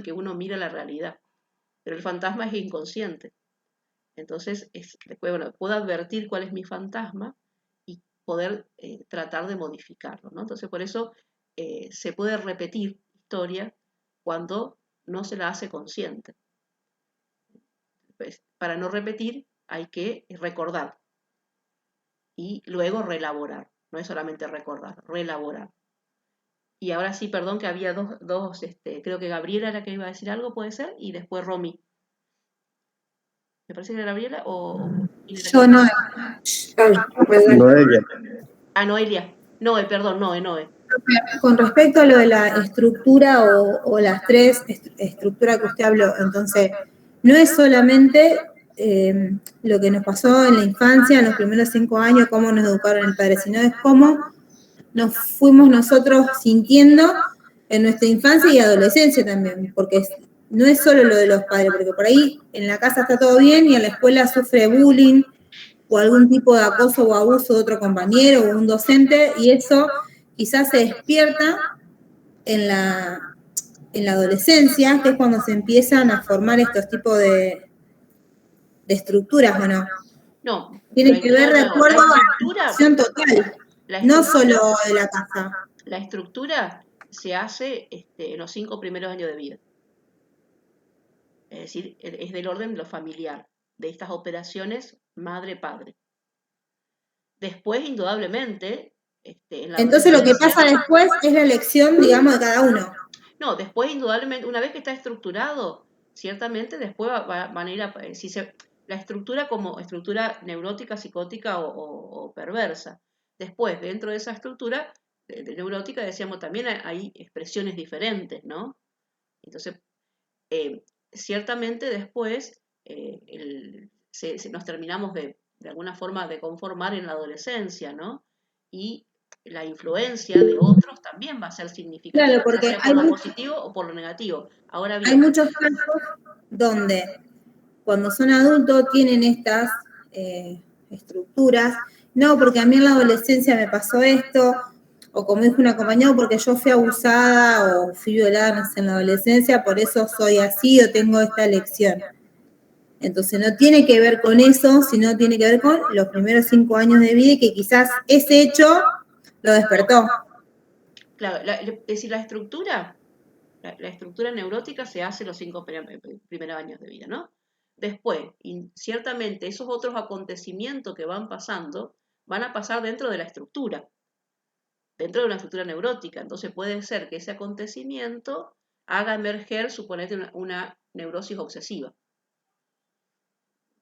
que uno mira la realidad. Pero el fantasma es inconsciente. Entonces, después, bueno, puedo advertir cuál es mi fantasma y poder tratar de modificarlo, ¿no? Entonces, por eso se puede repetir historia cuando no se la hace consciente. Pues, para no repetir hay que recordar y luego reelaborar. No es solamente recordar, reelaborar. Y ahora sí, perdón, que había dos creo que Gabriela era que iba a decir algo, puede ser, y después Romy. Me parece que era Gabriela o... Yo no. Noelia. Noelia. Noé, perdón, Noé. Con respecto a lo de la estructura o las tres estructuras que usted habló, entonces, no es solamente lo que nos pasó en la infancia, en los primeros 5 años, cómo nos educaron el padre, sino es cómo nos fuimos nosotros sintiendo en nuestra infancia y adolescencia también, porque no es solo lo de los padres, porque por ahí en la casa está todo bien y en la escuela sufre bullying o algún tipo de acoso o abuso de otro compañero o un docente, y eso quizás se despierta en la adolescencia, que es cuando se empiezan a formar estos tipos de estructuras, ¿o no? No. Tiene que ver de acuerdo a la educación total, no solo de la casa. La estructura se hace en los 5 primeros años de vida. Es decir, es del orden de lo familiar, de estas operaciones madre-padre. Después, indudablemente, en la Entonces lo que pasa adolescencia... después es la elección, digamos, de cada uno. No, después, indudablemente, una vez que está estructurado, ciertamente después van a ir a... la estructura como estructura neurótica, psicótica o perversa. Después, dentro de esa estructura de neurótica, decíamos, también hay expresiones diferentes, ¿no? Entonces, ciertamente después nos terminamos de alguna forma de conformar en la adolescencia, ¿no? Y la influencia de otros también va a ser significativa, Claro, porque ya sea por lo positivo o por lo negativo. Ahora bien, hay muchos casos donde cuando son adultos tienen estas estructuras, no, porque a mí en la adolescencia me pasó esto, o como dijo una compañera, porque yo fui abusada o fui violada no sé, en la adolescencia, por eso soy así o tengo esta elección. Entonces no tiene que ver con eso, sino tiene que ver con los primeros 5 años de vida y que quizás ese hecho lo despertó. claro, es decir, la estructura neurótica se hace los 5 primeros años de vida, ¿no? Después, ciertamente, esos otros acontecimientos que van pasando van a pasar dentro de la estructura, dentro de una estructura neurótica. Entonces puede ser que ese acontecimiento haga emerger, suponete, una neurosis obsesiva.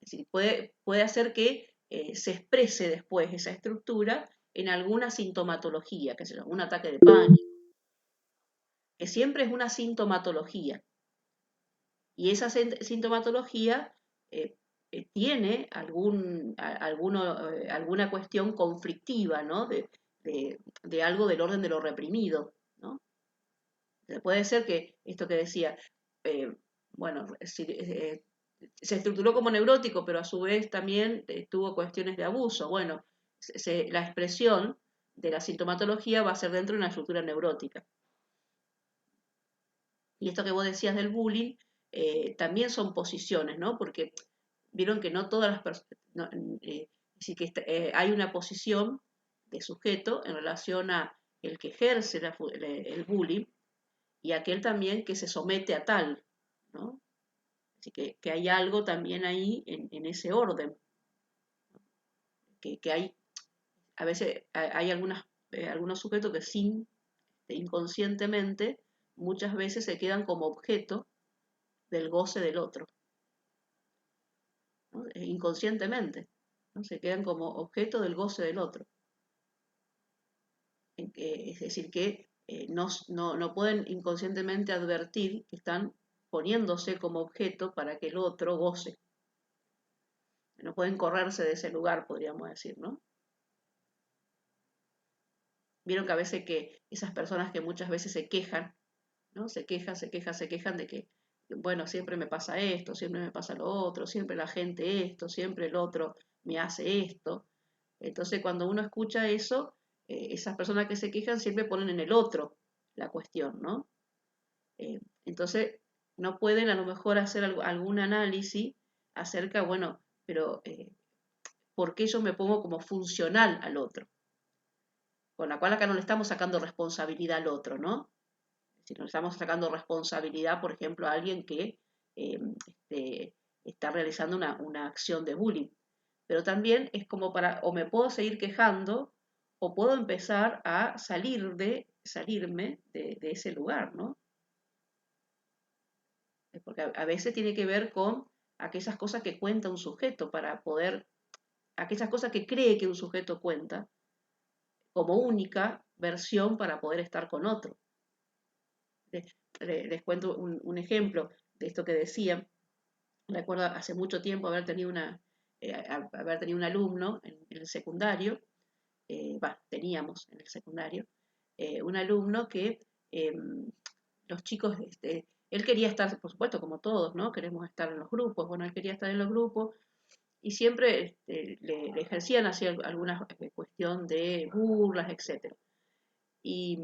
Es decir, puede hacer que se exprese después esa estructura en alguna sintomatología, que sea un ataque de pánico. que siempre es una sintomatología. Y esa sintomatología tiene alguna cuestión conflictiva, ¿no? De algo del orden de lo reprimido, ¿no? Puede ser que esto que decía, bueno, se estructuró como neurótico, pero a su vez también tuvo cuestiones de abuso. Bueno, la expresión de la sintomatología va a ser dentro de una estructura neurótica. Y esto que vos decías del bullying, también son posiciones, ¿no? Porque vieron que no todas las personas, sí que hay una posición de sujeto en relación a el que ejerce el bullying y aquel también que se somete a tal, ¿no? Así que hay algo también ahí en ese orden, que hay, a veces hay algunos sujetos que inconscientemente muchas veces se quedan como objeto del goce del otro, ¿no? Inconscientemente, ¿no? Se quedan como objeto del goce del otro. Es decir, que no pueden inconscientemente advertir que están poniéndose como objeto para que el otro goce. No pueden correrse de ese lugar, podríamos decir, ¿no? Vieron que a veces que esas personas que muchas veces se quejan, ¿no? Se quejan de que, bueno, siempre me pasa esto, siempre me pasa lo otro, siempre la gente esto, siempre el otro me hace esto. Entonces, cuando uno escucha eso, esas personas que se quejan siempre ponen en el otro la cuestión, ¿no? Entonces, no pueden a lo mejor hacer algún análisis acerca, bueno, pero ¿por qué yo me pongo como funcional al otro? Con la cual acá no le estamos sacando responsabilidad al otro, ¿no? Si no le estamos sacando responsabilidad, por ejemplo, a alguien que está realizando una acción de bullying. Pero también es como o me puedo seguir quejando, o puedo empezar a salirme de ese lugar, ¿no? Porque a veces tiene que ver con aquellas cosas que cuenta un sujeto aquellas cosas que cree que un sujeto cuenta como única versión para poder estar con otro. Les cuento un ejemplo de esto que decía. Recuerdo hace mucho tiempo haber tenido un alumno en el secundario, teníamos en el secundario, un alumno que los chicos, él quería estar, por supuesto, como todos, ¿no? Queremos estar en los grupos, bueno, él quería estar en los grupos y siempre le ejercían así alguna cuestión de burlas, etc. Y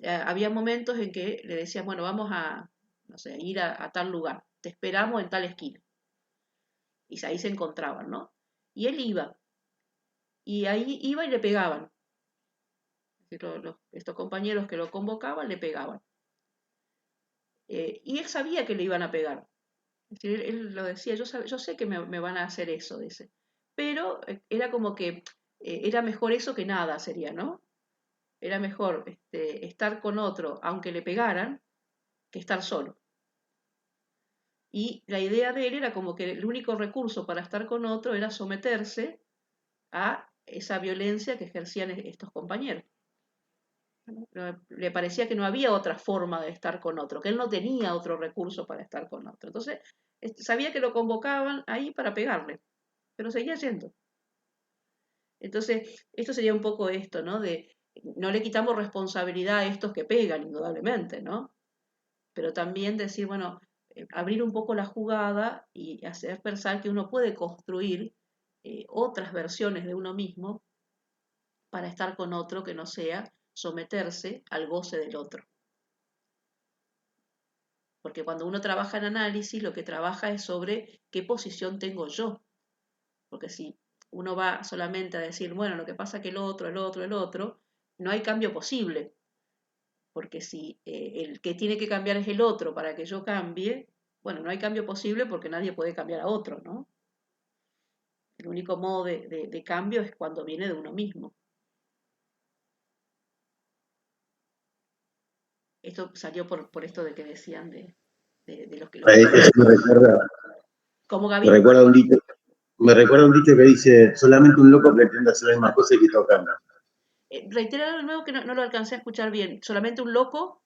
había momentos en que le decían, bueno, vamos a, no sé, ir a tal lugar, te esperamos en tal esquina. Y ahí se encontraban, ¿no? Y él iba, y ahí iba y le pegaban. Estos compañeros que lo convocaban le pegaban. Y él sabía que le iban a pegar. Es decir, él lo decía, yo sé que me van a hacer eso, dice. Pero era como que era mejor eso que nada, sería, ¿no? Era mejor estar con otro, aunque le pegaran, que estar solo. Y la idea de él era como que el único recurso para estar con otro era someterse a esa violencia que ejercían estos compañeros. Le parecía que no había otra forma de estar con otro, que él no tenía otro recurso para estar con otro. Entonces, sabía que lo convocaban ahí para pegarle, pero seguía yendo. Entonces, esto sería un poco esto, ¿no? No le quitamos responsabilidad a estos que pegan, indudablemente, ¿no? Pero también decir, bueno, abrir un poco la jugada y hacer pensar que uno puede construir otras versiones de uno mismo para estar con otro que no sea someterse al goce del otro. Porque cuando uno trabaja en análisis, lo que trabaja es sobre qué posición tengo yo. Porque si uno va solamente a decir, bueno, lo que pasa es que el otro, no hay cambio posible. Porque si el que tiene que cambiar es el otro para que yo cambie, bueno, no hay cambio posible porque nadie puede cambiar a otro, ¿no? El único modo de cambio es cuando viene de uno mismo. Esto salió por esto de que decían de los que... Eso Como me Gaby. recuerda un dicho que dice, solamente un loco pretende hacer la misma cosa que tocando. Reiterar de nuevo que no lo alcancé a escuchar bien. Solamente un loco.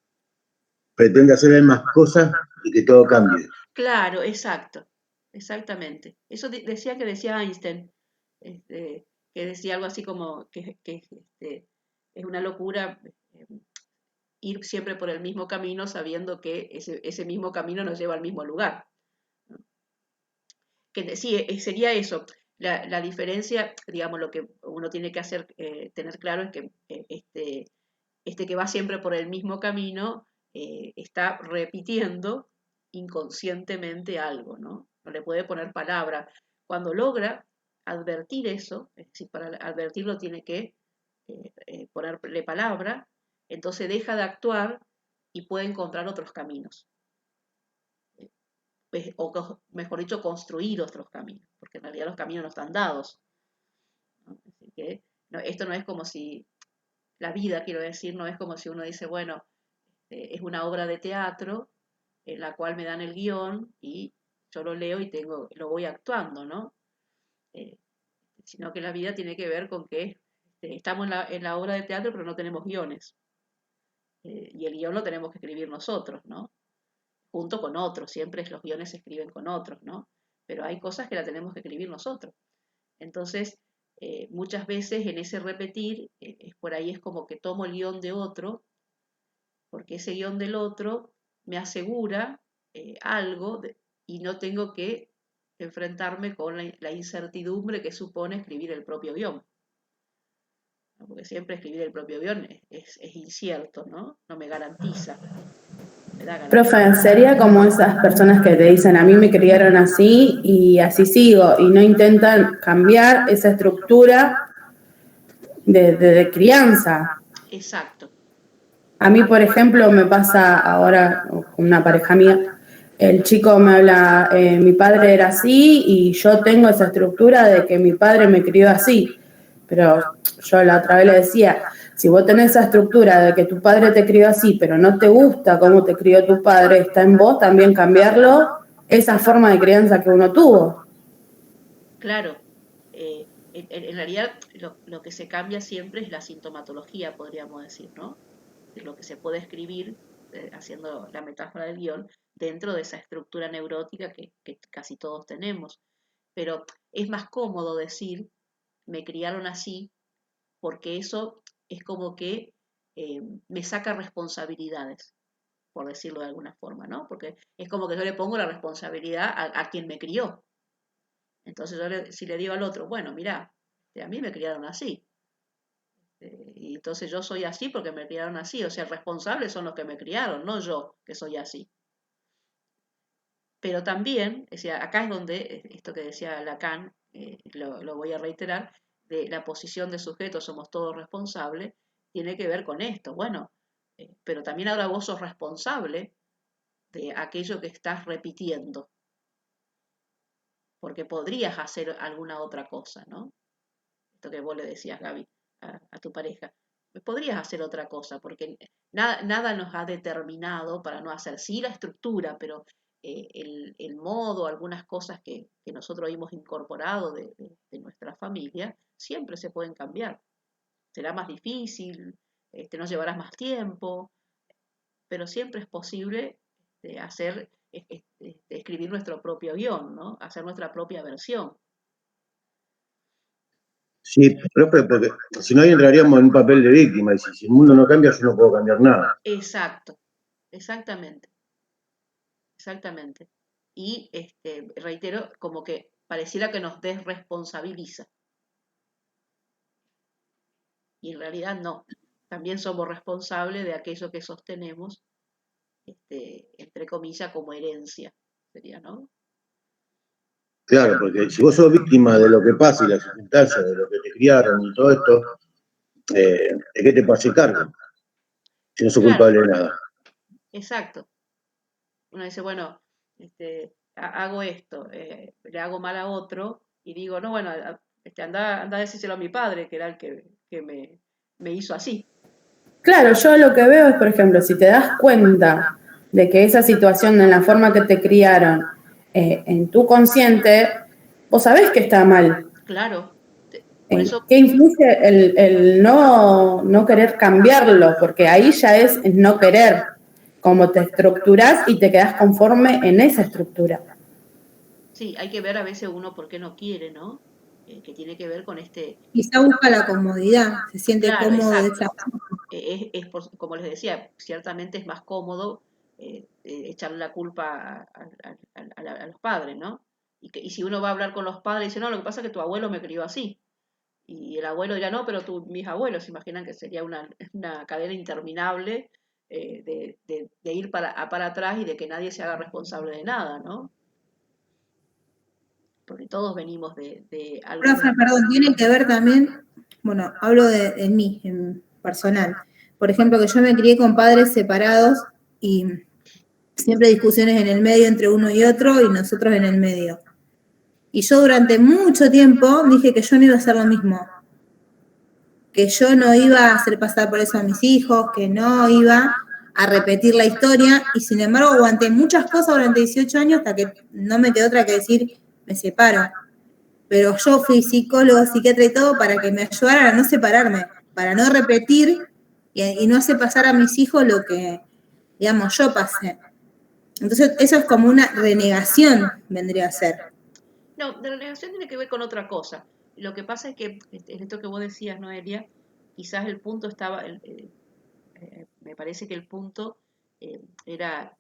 Pretende hacer las mismas cosas y que todo cambie. Claro, exacto. Exactamente. Eso decía Einstein. Que decía algo así como que es una locura ir siempre por el mismo camino sabiendo que ese mismo camino nos lleva al mismo lugar. Que sí, sería eso. La diferencia, digamos, lo que uno tiene que hacer, tener claro es que que va siempre por el mismo camino está repitiendo inconscientemente algo, ¿no? No le puede poner palabra. Cuando logra advertir eso, es decir, para advertirlo tiene que ponerle palabra, entonces deja de actuar y puede encontrar otros caminos. O mejor dicho, construir otros caminos, porque en realidad los caminos no están dados, ¿no? Así que esto no es como si, la vida, quiero decir, no es como si uno dice, bueno, es una obra de teatro en la cual me dan el guión y yo lo leo y lo voy actuando, ¿no? Sino que la vida tiene que ver con que estamos en la obra de teatro pero no tenemos guiones. Y el guión lo tenemos que escribir nosotros, ¿no? Junto con otros, siempre los guiones se escriben con otros, ¿no? Pero hay cosas que las tenemos que escribir nosotros. Entonces, muchas veces en ese repetir, por ahí es como que tomo el guión de otro, porque ese guión del otro me asegura algo y no tengo que enfrentarme con la incertidumbre que supone escribir el propio guión. ¿No? Porque siempre escribir el propio guión es incierto, ¿no? No me garantiza. Me da garantía. Profe, sería como esas personas que te dicen, a mí me criaron así y así sigo, y no intentan cambiar esa estructura de crianza. Exacto. A mí, por ejemplo, me pasa ahora con una pareja mía, el chico me habla, mi padre era así y yo tengo esa estructura de que mi padre me crió así, pero yo la otra vez le decía, si vos tenés esa estructura de que tu padre te crió así, pero no te gusta cómo te crió tu padre, está en vos también cambiarlo, esa forma de crianza que uno tuvo. Claro. En realidad lo que se cambia siempre es la sintomatología, podríamos decir, ¿no? De lo que se puede escribir, haciendo la metáfora del guión, dentro de esa estructura neurótica que casi todos tenemos. Pero es más cómodo decir, me criaron así, porque eso es como que me saca responsabilidades, por decirlo de alguna forma, ¿no? Porque es como que yo le pongo la responsabilidad a quien me crió. Entonces si le digo al otro, bueno, mira, a mí me criaron así, y entonces yo soy así porque me criaron así, o sea, responsables son los que me criaron, no yo que soy así. Pero también, o sea, acá es donde, esto que decía Lacan, lo voy a reiterar, de la posición de sujeto, somos todos responsables, tiene que ver con esto. Bueno, pero también ahora vos sos responsable de aquello que estás repitiendo, porque podrías hacer alguna otra cosa, ¿no? Esto que vos le decías, Gaby, a tu pareja. Podrías hacer otra cosa, porque nada nos ha determinado para no hacer, sí la estructura, pero el modo, algunas cosas que nosotros hemos incorporado de nuestra familia, siempre se pueden cambiar. Será más difícil, nos llevarás más tiempo, pero siempre es posible escribir nuestro propio guión, ¿no? Hacer nuestra propia versión. Sí, profe, porque si no ahí entraríamos en un papel de víctima, y si el mundo no cambia, yo no puedo cambiar nada. Exacto, exactamente. Y reitero, como que pareciera que nos desresponsabiliza. Y en realidad no. También somos responsables de aquello que sostenemos, entre comillas, como herencia, sería, ¿no? Claro, porque si vos sos víctima de lo que pasa y las circunstancias, de lo que te criaron y todo esto, ¿de qué te puedes hacer cargo? Si no sos culpable de nada. Exacto. Uno dice, bueno, hago esto, le hago mal a otro y digo, no, bueno, anda a decírselo a mi padre, que era el que me hizo así. Claro, yo lo que veo es, por ejemplo, si te das cuenta de que esa situación, en la forma que te criaron, en tu consciente, vos sabés que está mal. Claro, Por eso, ¿Qué influye el no querer cambiarlo? Porque ahí ya es no querer, como te estructurás y te quedás conforme en esa estructura. sí, hay que ver a veces uno por qué no quiere, ¿no? Que tiene que ver con Quizá busca la comodidad, se siente claro, cómodo de esa exacto. Como les decía, ciertamente es más cómodo echarle la culpa a los padres, ¿no? Y si uno va a hablar con los padres, dice, no, lo que pasa es que tu abuelo me crió así. Y el abuelo dirá, no, pero mis abuelos, imaginan que sería una cadena interminable de ir para atrás y de que nadie se haga responsable de nada, ¿no? Porque todos venimos de algún... Profe, perdón, tiene que ver también, bueno, hablo de mí, en personal. Por ejemplo, que yo me crié con padres separados y siempre discusiones en el medio entre uno y otro y nosotros en el medio. Y yo durante mucho tiempo dije que yo no iba a hacer lo mismo, que yo no iba a hacer pasar por eso a mis hijos, que no iba a repetir la historia y sin embargo aguanté muchas cosas durante 18 años hasta que no me quedó otra que decir, me separo. Pero yo fui psicólogo, psiquiatra y todo para que me ayudaran a no separarme, para no repetir y no hacer pasar a mis hijos lo que, digamos, yo pasé. Entonces, eso es como una renegación, vendría a ser. No, de la negación tiene que ver con otra cosa. Lo que pasa es que, en esto que vos decías, Noelia, quizás el punto estaba, me parece que el punto era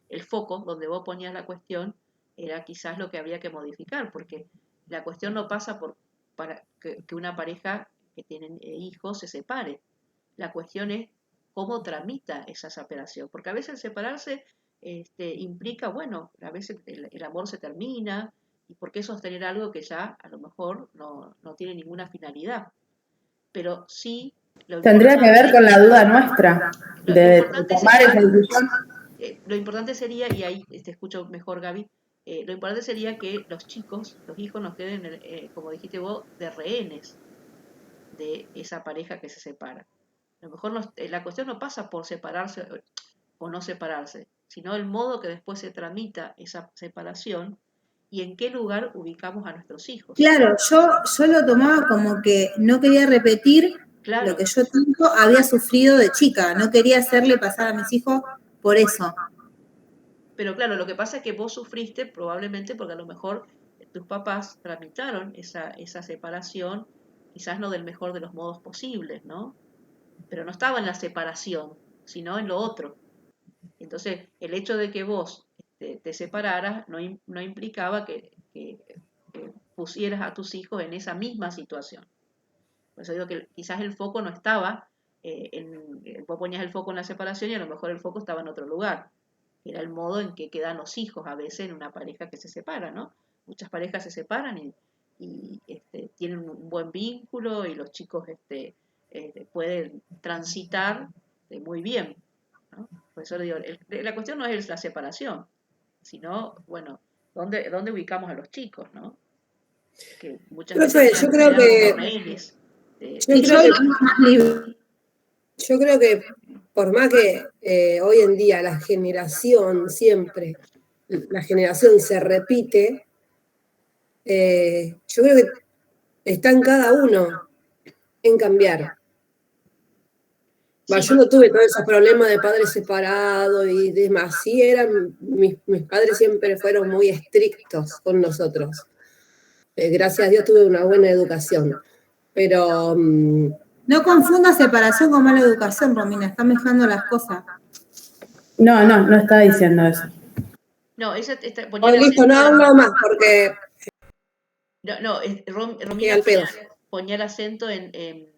el foco donde vos ponías la cuestión, era quizás lo que habría que modificar, porque la cuestión no pasa para que una pareja que tienen hijos se separe. La cuestión es cómo tramita esa separación, porque a veces el separarse implica, bueno, a veces el amor se termina, y por qué sostener algo que ya a lo mejor no tiene ninguna finalidad. Pero sí, lo Tendría que ver importante, con la duda nuestra lo de importante tomar esa sería, decisión. lo importante sería, y ahí te escucho mejor, Gaby, lo importante sería que los chicos, los hijos, nos queden, como dijiste vos, de rehenes de esa pareja que se separa. A lo mejor la cuestión no pasa por separarse o no separarse, sino el modo que después se tramita esa separación y en qué lugar ubicamos a nuestros hijos. Claro, yo lo tomaba como que no quería repetir lo Claro, que yo tanto había sufrido de chica, no quería hacerle pasar a mis hijos por eso. pero claro, lo que pasa es que vos sufriste probablemente porque a lo mejor tus papás tramitaron esa separación, quizás no del mejor de los modos posibles, ¿no? Pero no estaba en la separación, sino en lo otro. Entonces, el hecho de que vos te separaras no implicaba que pusieras a tus hijos en esa misma situación. Por eso digo que quizás el foco no estaba, vos ponías el foco en la separación y a lo mejor el foco estaba en otro lugar. Era el modo en que quedan los hijos a veces en una pareja que se separa, ¿no? Muchas parejas se separan y tienen un buen vínculo y los chicos pueden transitar muy bien, ¿no? Por eso le digo, la cuestión no es la separación, sino, bueno, ¿dónde ubicamos a los chicos, ¿no? Que muchas veces Profe, yo creo quedan como que, rehenes. yo Y yo creo que, más libre. yo creo que por más que hoy en día la generación se repite, yo creo que está en cada uno en cambiar. Sí, Yo no tuve todos esos problemas de padres separados y demás. Sí, mis padres siempre fueron muy estrictos con nosotros. Gracias a Dios tuve una buena educación. Pero No confunda separación con mala educación, Romina, está mezclando las cosas. No está diciendo eso. no, ella ponía el listo, acento no hablo más porque Romina al pedo. ponía el acento en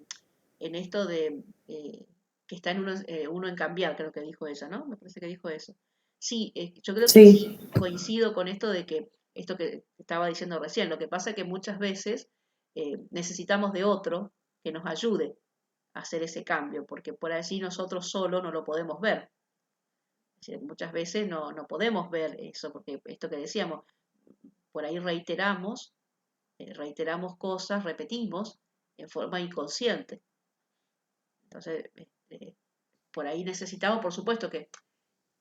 esto de que está en uno en cambiar, creo que dijo ella, ¿no? Me parece que dijo eso. Sí, yo creo que Sí. sí, coincido con esto de que, esto que estaba diciendo recién, lo que pasa es que muchas veces necesitamos de otro que nos ayude a hacer ese cambio, porque por allí nosotros solo no lo podemos ver. Es decir, muchas veces no podemos ver eso, porque esto que decíamos, por ahí reiteramos cosas, repetimos en forma inconsciente. Entonces, por ahí necesitamos, por supuesto que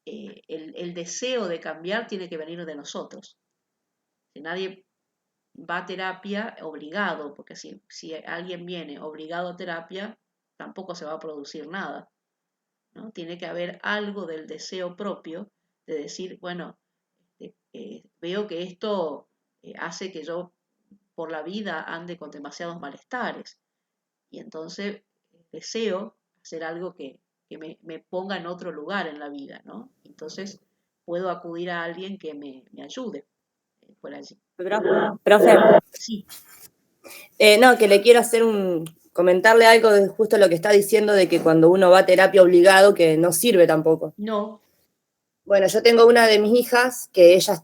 el deseo de cambiar tiene que venir de nosotros. Si nadie va a terapia obligado, porque si alguien viene obligado a terapia, tampoco se va a producir nada, ¿no? Tiene que haber algo del deseo propio de decir, bueno, veo que esto hace que yo por la vida ande con demasiados malestares y entonces deseo hacer algo que me ponga en otro lugar en la vida, ¿no? Entonces puedo acudir a alguien que me ayude por allí. Profe, Sí, no, que le quiero hacer comentarle algo de justo lo que está diciendo de que cuando uno va a terapia obligado, que no sirve tampoco. no, Bueno, yo tengo una de mis hijas que ella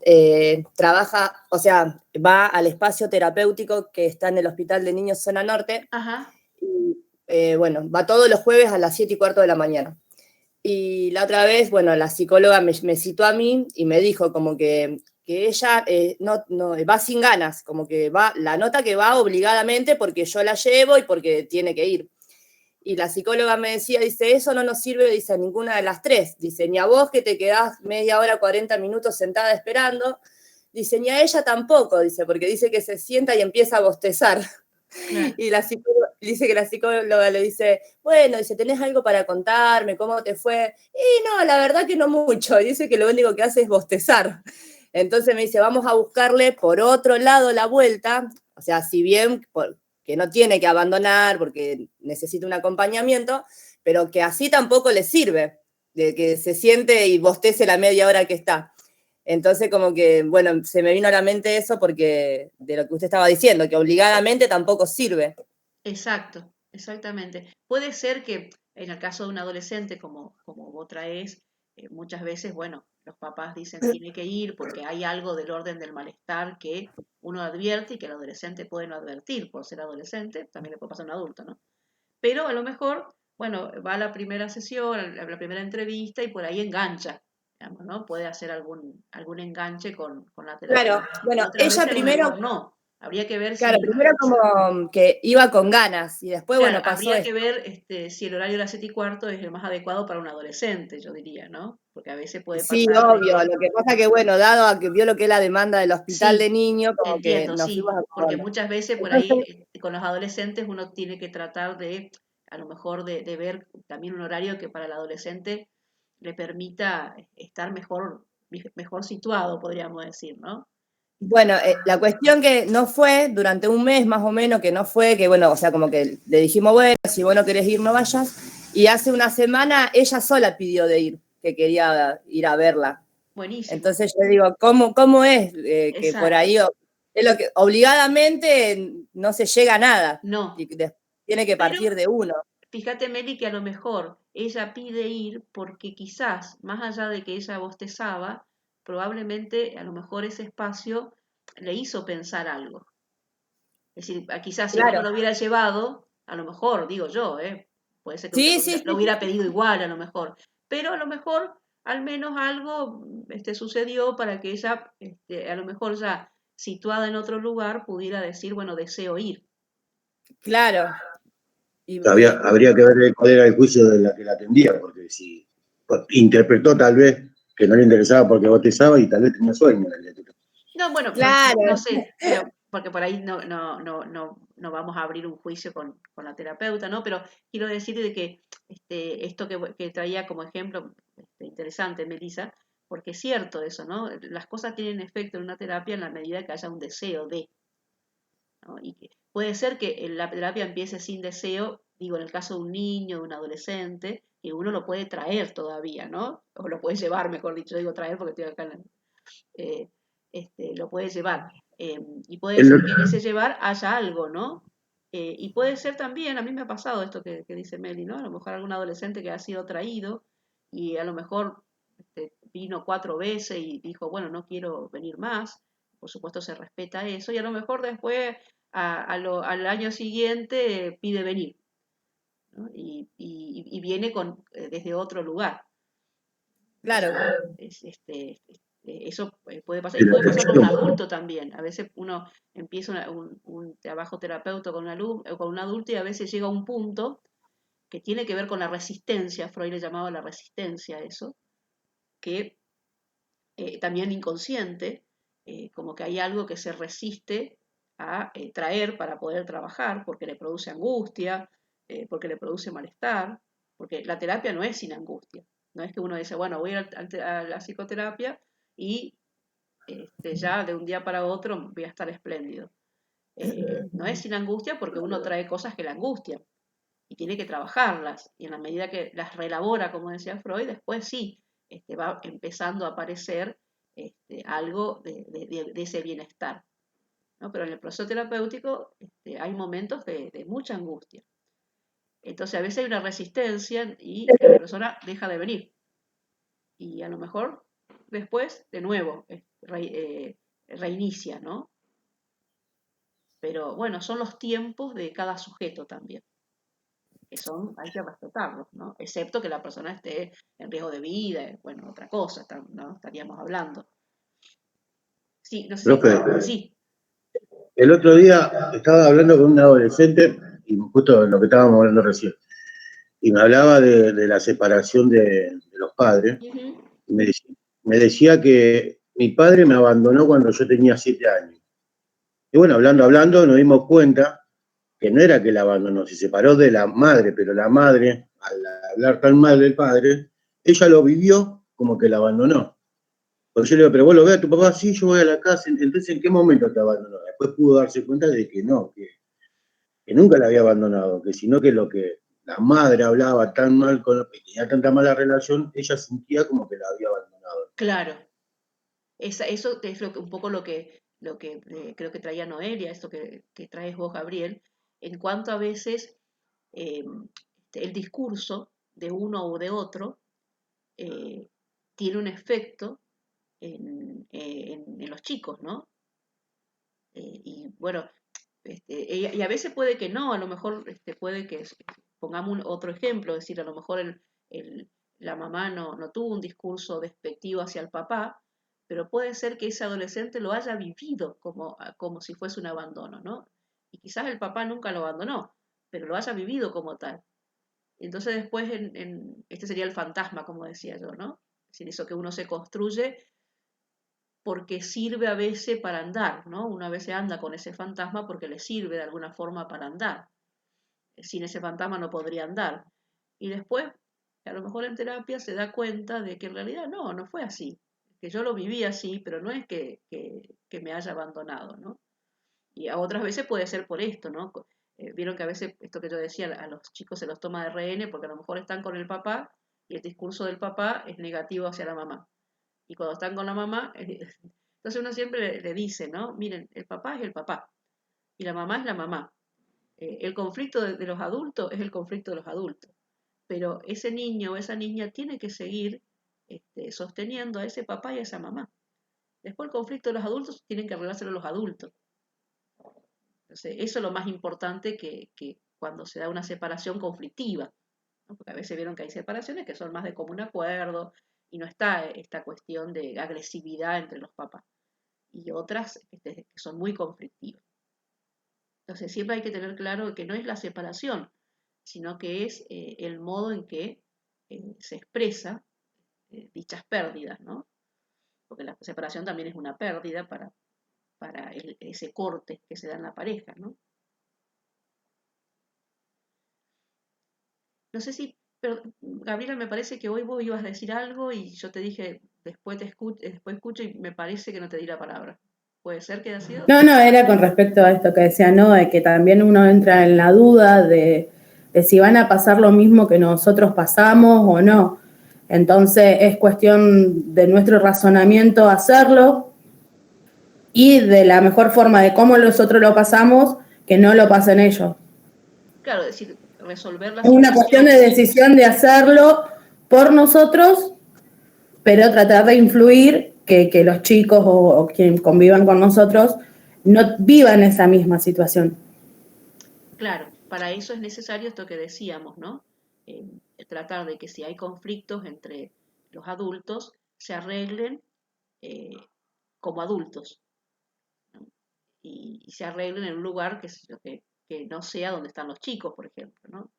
trabaja, o sea, va al espacio terapéutico que está en el Hospital de Niños Zona Norte. ajá, Y, bueno, va todos los jueves a las 7:15 de la mañana. Y la otra vez, bueno, la psicóloga me citó a mí y me dijo como que ella no va sin ganas, como que la nota que va obligadamente porque yo la llevo y porque tiene que ir. Y la psicóloga me decía, dice, eso no nos sirve, dice, a ninguna de las tres. Dice, ni a vos que te quedás media hora, 40 minutos sentada esperando. Dice, ni a ella tampoco, dice, porque dice que se sienta y empieza a bostezar. claro. Y dice que la psicóloga le dice, bueno, dice, ¿tenés algo para contarme? ¿Cómo te fue? Y no, la verdad que no mucho. Y dice que lo único que hace es bostezar. Entonces me dice, vamos a buscarle por otro lado la vuelta. O sea, si bien que no tiene que abandonar porque necesita un acompañamiento, pero que así tampoco le sirve, de que se siente y bostece la media hora que está. Entonces, como que, bueno, se me vino a la mente eso porque de lo que usted estaba diciendo, que obligadamente tampoco sirve. Exacto, exactamente. Puede ser que en el caso de un adolescente, como vos traes, muchas veces, bueno, los papás dicen tiene que ir porque hay algo del orden del malestar que uno advierte y que el adolescente puede no advertir por ser adolescente, también le puede pasar a un adulto, ¿no? Pero a lo mejor, bueno, va a la primera sesión, a la primera entrevista y por ahí engancha, digamos, ¿no? Puede hacer algún enganche con la terapia. Claro, bueno, Y otras ella veces a lo primero, mejor no. Habría que ver claro, si primero como que iba con ganas y después, claro, bueno, pasó habría que esto. ver si el horario de las 7:15 es el más adecuado para un adolescente, yo diría, ¿no? Porque a veces puede Sí, pasar de obvio, que, lo que pasa que, bueno, dado a que vio lo que es la demanda del hospital de sí, niños, como que entiendo, nos sí, fuimos a porque acordar. muchas veces por Entonces, ahí con los adolescentes uno tiene que tratar de, a lo mejor, de ver también un horario que para el adolescente le permita estar mejor situado, podríamos decir, ¿no? bueno, la cuestión que no fue durante un mes más o menos, que no fue, que bueno, o sea, como que le dijimos, bueno, si vos no querés ir, no vayas. Y hace una semana ella sola pidió de ir, que quería ir a verla. Buenísimo, Entonces yo digo, ¿cómo es que por exacto. ahí es lo que obligadamente no se llega a nada No, y tiene que pero partir de uno? fíjate, Meli, que a lo mejor ella pide ir porque quizás, más allá de que ella bostezaba, probablemente a lo mejor ese espacio le hizo pensar algo. Es decir, quizás si vos no Claro. lo hubieras llevado, a lo mejor, digo yo, puede ser que Sí, sí, lo sí, hubiera pedido igual a lo mejor, pero a lo mejor al menos algo sucedió para que ella, a lo mejor ya situada en otro lugar, pudiera decir, bueno, deseo ir. claro. Habría que ver cuál era el juicio de la que la atendía, porque si interpretó tal vez que no le interesaba porque botezaba y tal vez tenía sueño. No, bueno, no Claro. sé, pero porque por ahí no vamos a abrir un juicio con la terapeuta, ¿no? Pero quiero decir de que esto que traía como ejemplo interesante, Melissa, porque es cierto eso, ¿no? Las cosas tienen efecto en una terapia en la medida que haya un deseo de, ¿no? Y que puede ser que la terapia empiece sin deseo, digo, en el caso de un niño, de un adolescente, que uno lo puede traer todavía, ¿no? O lo puede llevar, mejor dicho, digo traer porque estoy acá eh, lo puede llevar. Y puede El- ser que en ese llevar haya algo, ¿no? Y puede ser también, a mí me ha pasado esto que dice Meli, ¿no? A lo mejor algún adolescente que ha sido traído y a lo mejor vino 4 veces y dijo, bueno, no quiero venir más. Por supuesto se respeta eso y a lo mejor después al año siguiente pide venir, ¿no? Y viene desde otro lugar. Claro. Eso puede pasar. Y el- puede pasar con un adulto también. A veces uno empieza un trabajo terapeuta con un adulto y a veces llega a un punto que tiene que ver con la resistencia. Freud le llamaba la resistencia a eso, que también inconsciente, como que hay algo que se resiste a traer para poder trabajar, porque le produce angustia, porque le produce malestar, porque la terapia no es sin angustia. No es que uno dice, bueno, voy a la psicoterapia y ya de un día para otro voy a estar espléndido. No es sin angustia porque uno trae cosas que le angustian y tiene que trabajarlas. Y en la medida que las relabora, como decía Freud, después sí va empezando a aparecer algo de ese bienestar, ¿no? Pero en el proceso terapéutico hay momentos de mucha angustia. Entonces a veces hay una resistencia y la persona deja de venir. Y a lo mejor después, de nuevo, reinicia, ¿no? Pero bueno, son los tiempos de cada sujeto también, que hay que respetarlos, ¿no? Excepto que la persona esté en riesgo de vida, bueno, otra cosa, ¿no? Estaríamos hablando. Sí, no sé si... Profe, Sí. el otro día estaba hablando con un adolescente, y justo lo que estábamos hablando recién, y me hablaba de la separación de los padres, Uh-huh. y me decía que mi padre me abandonó cuando yo tenía 7 años. Y bueno, hablando, nos dimos cuenta que no era que la abandonó, se separó de la madre, pero la madre, al hablar tan mal del padre, ella lo vivió como que la abandonó. Porque yo le digo, pero vos lo ves a tu papá, sí, yo voy a la casa, entonces ¿en qué momento te abandonó? Después pudo darse cuenta de que no, que nunca la había abandonado, que sino que lo que la madre hablaba tan mal, que tenía tanta mala relación, ella sentía como que la había abandonado. Claro. Eso es un poco lo que creo que traía Noelia, esto que traes vos, Gabriel, en cuanto a veces eh, el discurso de uno o de otro eh, tiene un efecto en los chicos, ¿no? Y bueno, y a veces puede que no, a lo mejor puede que, pongamos otro ejemplo, es decir, a lo mejor la mamá no tuvo un discurso despectivo hacia el papá, pero puede ser que ese adolescente lo haya vivido como si fuese un abandono, ¿no? Y quizás el papá nunca lo abandonó, pero lo haya vivido como tal. Entonces después, este sería el fantasma, como decía yo, ¿no? Es decir, eso que uno se construye porque sirve a veces para andar, ¿no? Uno a veces anda con ese fantasma porque le sirve de alguna forma para andar. Sin ese fantasma no podría andar. Y después, a lo mejor en terapia se da cuenta de que en realidad no fue así. Que yo lo viví así, pero no es que me haya abandonado, ¿no? Y a otras veces puede ser por esto, ¿no? Vieron que a veces, esto que yo decía, a los chicos se los toma de rehén porque a lo mejor están con el papá y el discurso del papá es negativo hacia la mamá. Y cuando están con la mamá, entonces uno siempre le dice, ¿no? Miren, el papá es el papá y la mamá es la mamá. El conflicto de los adultos es el conflicto de los adultos, pero ese niño o esa niña tiene que seguir sosteniendo a ese papá y a esa mamá. Después el conflicto de los adultos tienen que arreglárselo los adultos. Entonces, eso es lo más importante que cuando se da una separación conflictiva, ¿no? Porque a veces vieron que hay separaciones que son más de común acuerdo y no está esta cuestión de agresividad entre los papás, y otras que son muy conflictivas. Entonces siempre hay que tener claro que no es la separación, sino que es el modo en que se expresa dichas pérdidas, ¿no? Porque la separación también es una pérdida para ese corte que se da en la pareja, ¿no? No sé si, pero Gabriela, me parece que hoy vos ibas a decir algo y yo te dije, después escucho y me parece que no te di la palabra. ¿Puede ser que haya sido? No, era con respecto a esto que decía, ¿no? De que también uno entra en la duda de si van a pasar lo mismo que nosotros pasamos o no. Entonces es cuestión de nuestro razonamiento hacerlo y de la mejor forma de cómo nosotros lo pasamos, que no lo pasen ellos. Claro, es decir, resolver la Es una cuestión de situación. decisión de hacerlo por nosotros, pero tratar de influir que los chicos o quien convivan con nosotros no vivan esa misma situación. Claro, para eso es necesario esto que decíamos, ¿no? Tratar de que si hay conflictos entre los adultos, se arreglen eh, como adultos, ¿no? Y se arreglen en un lugar que no sea donde están los chicos, por ejemplo, ¿no?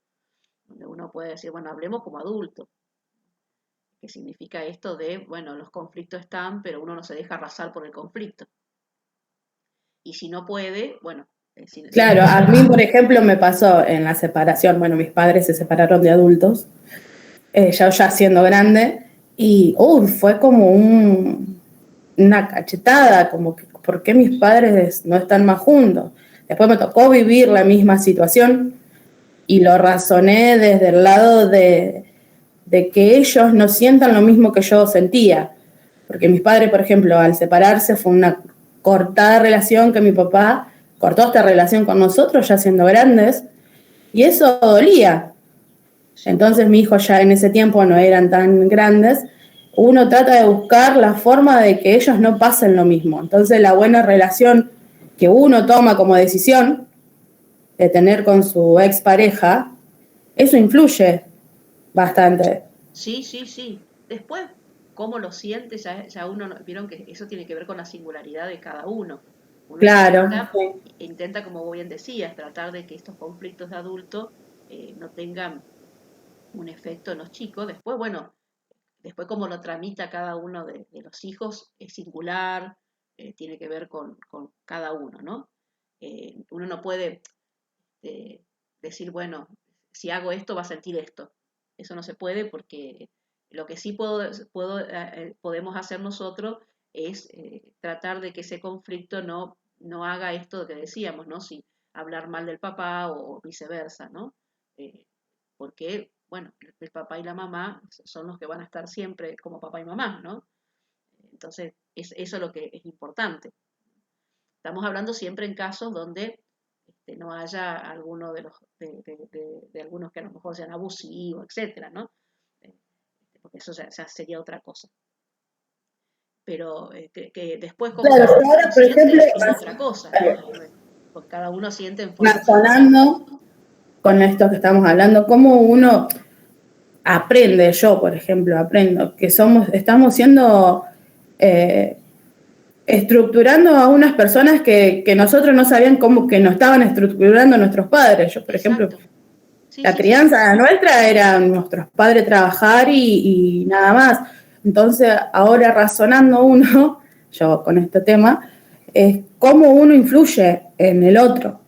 Donde uno puede decir, bueno, hablemos como adultos. ¿Qué significa esto de, bueno, los conflictos están, pero uno no se deja arrasar por el conflicto? y si no puede, bueno, Claro, a mí, por ejemplo, me pasó en la separación, bueno, mis padres se separaron de adultos, yo ya siendo grande, y fue como una cachetada, como que, ¿por qué mis padres no están más juntos? Después me tocó vivir la misma situación y lo razoné desde el lado de que ellos no sientan lo mismo que yo sentía. Porque mis padres, por ejemplo, al separarse fue una cortada relación que mi papá cortó esta relación con nosotros ya siendo grandes y eso dolía. Entonces mi hijo ya en ese tiempo no eran tan grandes. Uno trata de buscar la forma de que ellos no pasen lo mismo. Entonces la buena relación que uno toma como decisión de tener con su expareja, eso influye bastante. Sí, sí, sí. Después, cómo lo siente, ya uno, vieron que eso tiene que ver con la singularidad de cada uno. Uno Claro. intenta, como bien decías, tratar de que estos conflictos de adulto no tengan un efecto en los chicos. Después, bueno, después cómo lo tramita cada uno de los hijos es singular, tiene que ver con cada uno, ¿no? Uno no puede decir, bueno, si hago esto va a sentir esto. Eso no se puede porque lo que sí podemos hacer nosotros es tratar de que ese conflicto no haga esto que decíamos, ¿no? Si hablar mal del papá o viceversa, ¿no? Porque, bueno, el papá y la mamá son los que van a estar siempre como papá y mamá, ¿no? Entonces, eso es lo que es importante. Estamos hablando siempre en casos donde no haya alguno de algunos que a lo mejor sean abusivos, etcétera, ¿no? Porque eso ya sería otra cosa. Pero que después como claro, cada uno ahora, lo por siente ejemplo, es otra cosa, ¿no? Porque cada uno siente en forma razonando con esto que estamos hablando, cómo uno aprende, yo por ejemplo aprendo, que estamos siendo estructurando a unas personas que nosotros no sabían cómo que nos estaban estructurando nuestros padres. Yo, por ejemplo, Sí, la sí, crianza nuestra era nuestros padres trabajar y nada más. Entonces, ahora razonando uno, yo con este tema, es cómo uno influye en el otro,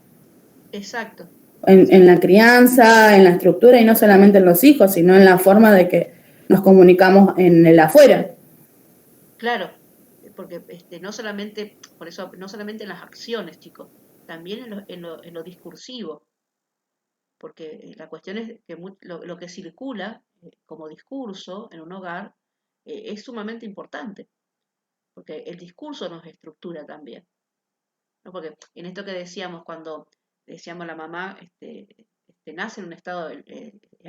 exacto. en la crianza, en la estructura y no solamente en los hijos, sino en la forma de que nos comunicamos en el afuera. Claro, porque no solamente, por eso, no solamente en las acciones, chicos, también en lo discursivo, porque la cuestión es que lo que circula como discurso en un hogar es sumamente importante, porque el discurso nos estructura también, ¿no? Porque en esto que decíamos, cuando decíamos la mamá nace en un estado,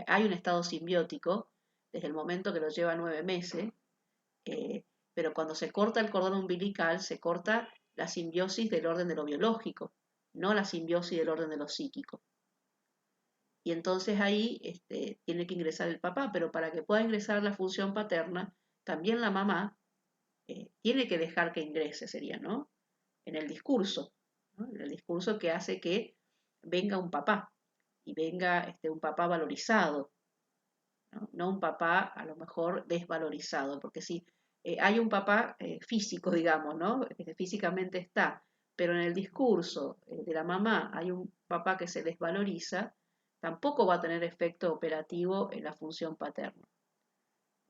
hay un estado simbiótico desde el momento que lo lleva 9 meses, eh, pero cuando se corta el cordón umbilical, se corta la simbiosis del orden de lo biológico, no la simbiosis del orden de lo psíquico. Y entonces ahí tiene que ingresar el papá, pero para que pueda ingresar la función paterna, también la mamá tiene que dejar que ingrese, sería, ¿no? En el discurso, ¿no? En el discurso que hace que venga un papá y venga un papá valorizado, ¿no? No un papá a lo mejor desvalorizado, porque si hay un papá físico, digamos, ¿no? Que físicamente está, pero en el discurso de la mamá hay un papá que se desvaloriza, tampoco va a tener efecto operativo en la función paterna.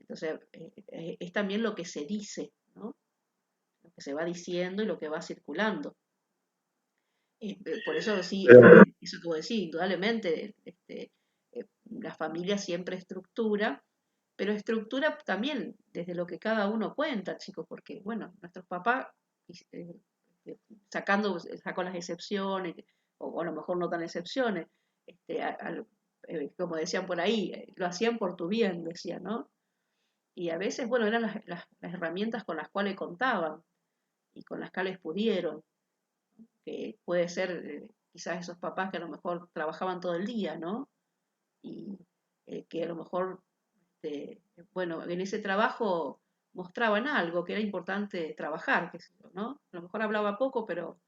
Entonces, es también lo que se dice, ¿no? Lo que se va diciendo y lo que va circulando. Por eso sí, eso que vos decís, indudablemente, la familia siempre estructura, pero estructura también desde lo que cada uno cuenta, chicos, porque, bueno, nuestros papás, eh, sacó las excepciones, o a lo mejor no tan excepciones, como decían por ahí, lo hacían por tu bien, decían, ¿no? Y a veces, bueno, eran las herramientas con las cuales contaban y con las cuales pudieron, que puede ser quizás esos papás que a lo mejor trabajaban todo el día, ¿no? Y que a lo mejor, bueno, en ese trabajo mostraban algo, que era importante trabajar, ¿no? A lo mejor hablaba poco, pero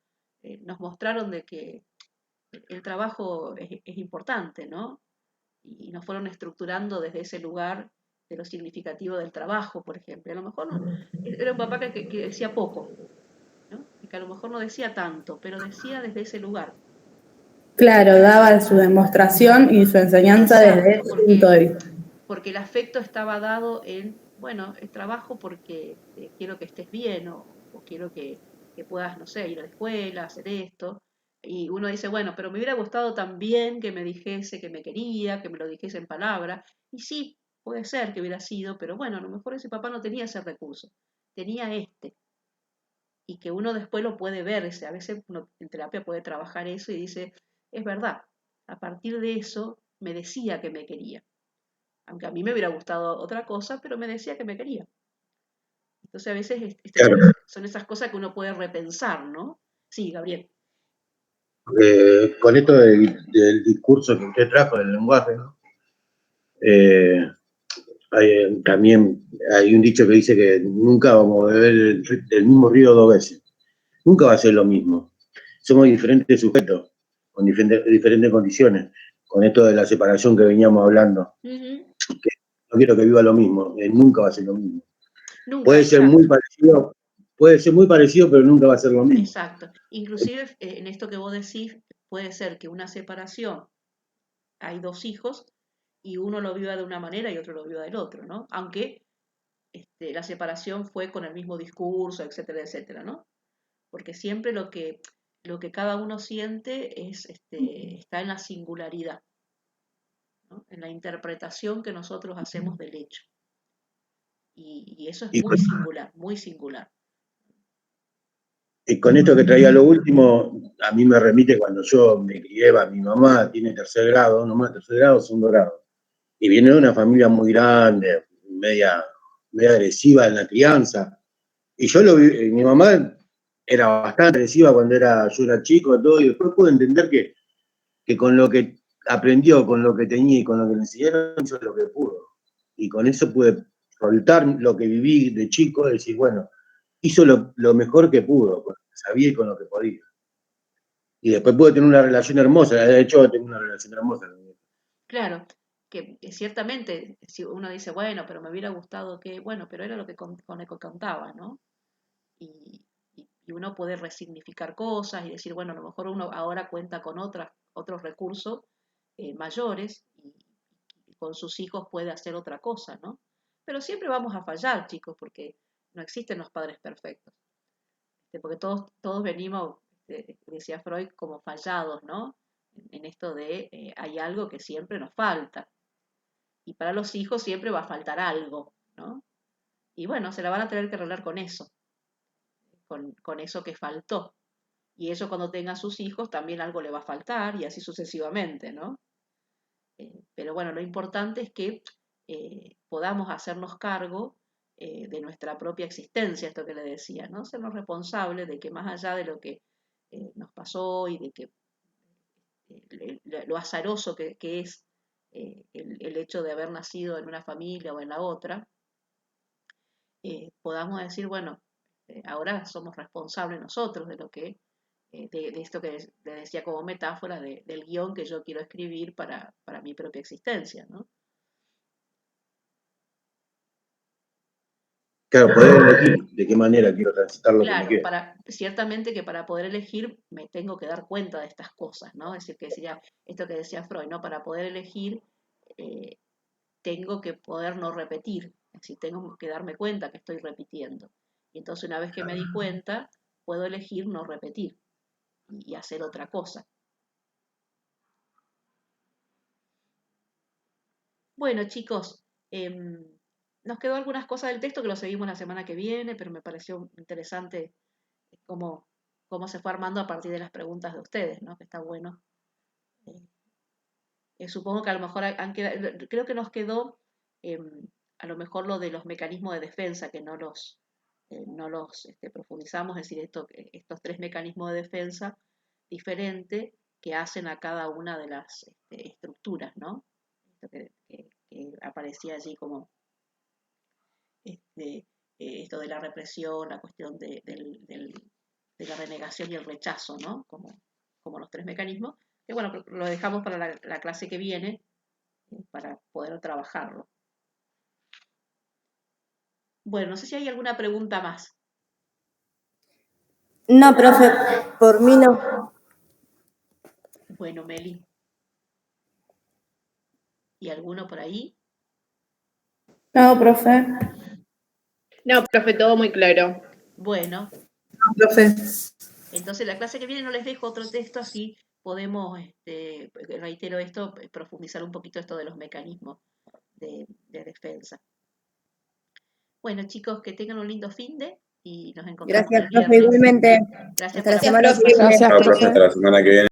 nos mostraron de que el trabajo es importante, ¿no? Y nos fueron estructurando desde ese lugar de lo significativo del trabajo, por ejemplo. A lo mejor era un papá que decía poco, ¿no? que a lo mejor no decía tanto, pero decía desde ese lugar. Claro, daba su demostración y su enseñanza desde Exacto, ese punto de vista. porque el afecto estaba dado en, bueno, el trabajo porque quiero que estés bien o quiero que puedas, no sé, ir a la escuela, hacer esto. Y uno dice, bueno, pero me hubiera gustado también que me dijese que me quería, que me lo dijese en palabras. Y sí, puede ser que hubiera sido, pero bueno, a lo mejor ese papá no tenía ese recurso, tenía este. Y que uno después lo puede ver, a veces uno en terapia puede trabajar eso y dice, es verdad, a partir de eso me decía que me quería. Aunque a mí me hubiera gustado otra cosa, pero me decía que me quería. Entonces a veces Claro. son esas cosas que uno puede repensar, ¿no? Sí, Gabriel. Con esto del discurso que usted trajo, del lenguaje, ¿no? También hay un dicho que dice que nunca vamos a beber el mismo río dos veces. Nunca va a ser lo mismo. Somos diferentes sujetos, con diferentes condiciones. Con esto de la separación que veníamos hablando, Ujú. que no quiero que viva lo mismo, nunca va a ser lo mismo. Nunca, Puede ser exacto. muy parecido, pero nunca va a ser lo mismo. Exacto. Inclusive en esto que vos decís, puede ser que una separación, hay dos hijos, y uno lo viva de una manera y otro lo viva del otro, ¿no? Aunque la separación fue con el mismo discurso, etcétera, etcétera, ¿no? Porque siempre lo que cada uno siente está en la singularidad, ¿no? En la interpretación que nosotros hacemos del hecho. Y eso es Y muy con, singular, muy singular. y con esto que traía lo último, a mí me remite cuando yo me crié, mi mamá tiene tercer grado, nomás tercer grado, segundo grado. Y viene de una familia muy grande, media agresiva en la crianza. Y yo mi mamá era bastante agresiva cuando yo era chico, todo, y después pude entender que con lo que aprendió, con lo que tenía y con lo que le enseñaron, hizo lo que pudo. Y con eso pude soltar lo que viví de chico y decir, bueno, hizo lo mejor que pudo, con lo que sabía y con lo que podía. Y después pude tener una relación hermosa, de hecho tengo una relación hermosa. Claro, que ciertamente, si uno dice, bueno, pero me hubiera gustado que, bueno, pero era lo que con lo que contaba, ¿no? Y uno puede resignificar cosas y decir, bueno, a lo mejor uno ahora cuenta con otros recursos mayores y con sus hijos puede hacer otra cosa, ¿no? Pero siempre vamos a fallar, chicos, porque no existen los padres perfectos. Porque todos venimos, decía Freud, como fallados, ¿no? En esto de hay algo que siempre nos falta. Y para los hijos siempre va a faltar algo, ¿no? Y bueno, se la van a tener que arreglar con eso, con eso que faltó. Y eso cuando tenga sus hijos también algo le va a faltar y así sucesivamente, ¿no? Pero bueno, lo importante es que podamos hacernos cargo de nuestra propia existencia, esto que le decía, ¿no? Sernos responsables de que más allá de lo que nos pasó y de que lo azaroso que es el hecho de haber nacido en una familia o en la otra, podamos decir, bueno, ahora somos responsables nosotros de lo que, de esto que le decía como metáfora del guión que yo quiero escribir para mi propia existencia, ¿no? Claro, poder elegir de qué manera quiero transitar lo que me Claro, queda. ciertamente que para poder elegir me tengo que dar cuenta de estas cosas, ¿no? Es decir, que sería esto que decía Freud, ¿no? Para poder elegir eh, tengo que poder no repetir, es decir, tengo que darme cuenta que estoy repitiendo. Y entonces una vez que me di cuenta, puedo elegir no repetir y hacer otra cosa. Bueno, chicos, nos quedó algunas cosas del texto que lo seguimos la semana que viene, pero me pareció interesante cómo, cómo se fue armando a partir de las preguntas de ustedes, ¿no? Que está bueno. Eh, supongo que a lo mejor creo que nos quedó a lo mejor lo de los mecanismos de defensa, que no los profundizamos, es decir, estos tres mecanismos de defensa diferentes que hacen a cada una de las estructuras, ¿no? Esto que aparecía allí como este, esto de la represión, la cuestión de la renegación y el rechazo, ¿no? Como los tres mecanismos, que bueno, lo dejamos para la clase que viene para poder trabajarlo. Bueno, no sé si hay alguna pregunta más. No, profe, por mí no. Bueno, Meli. ¿Y alguno por ahí? No, profe. No, profe, todo muy claro. Bueno, No, profe. entonces la clase que viene no les dejo otro texto, así podemos, reitero esto, profundizar un poquito esto de los mecanismos de defensa. Bueno, chicos, que tengan un lindo finde y nos encontramos Gracias, el profe, viernes. igualmente. Gracias Hasta la por semana que profe. viene. Gracias, Chao, profe, profe. hasta la semana que viene.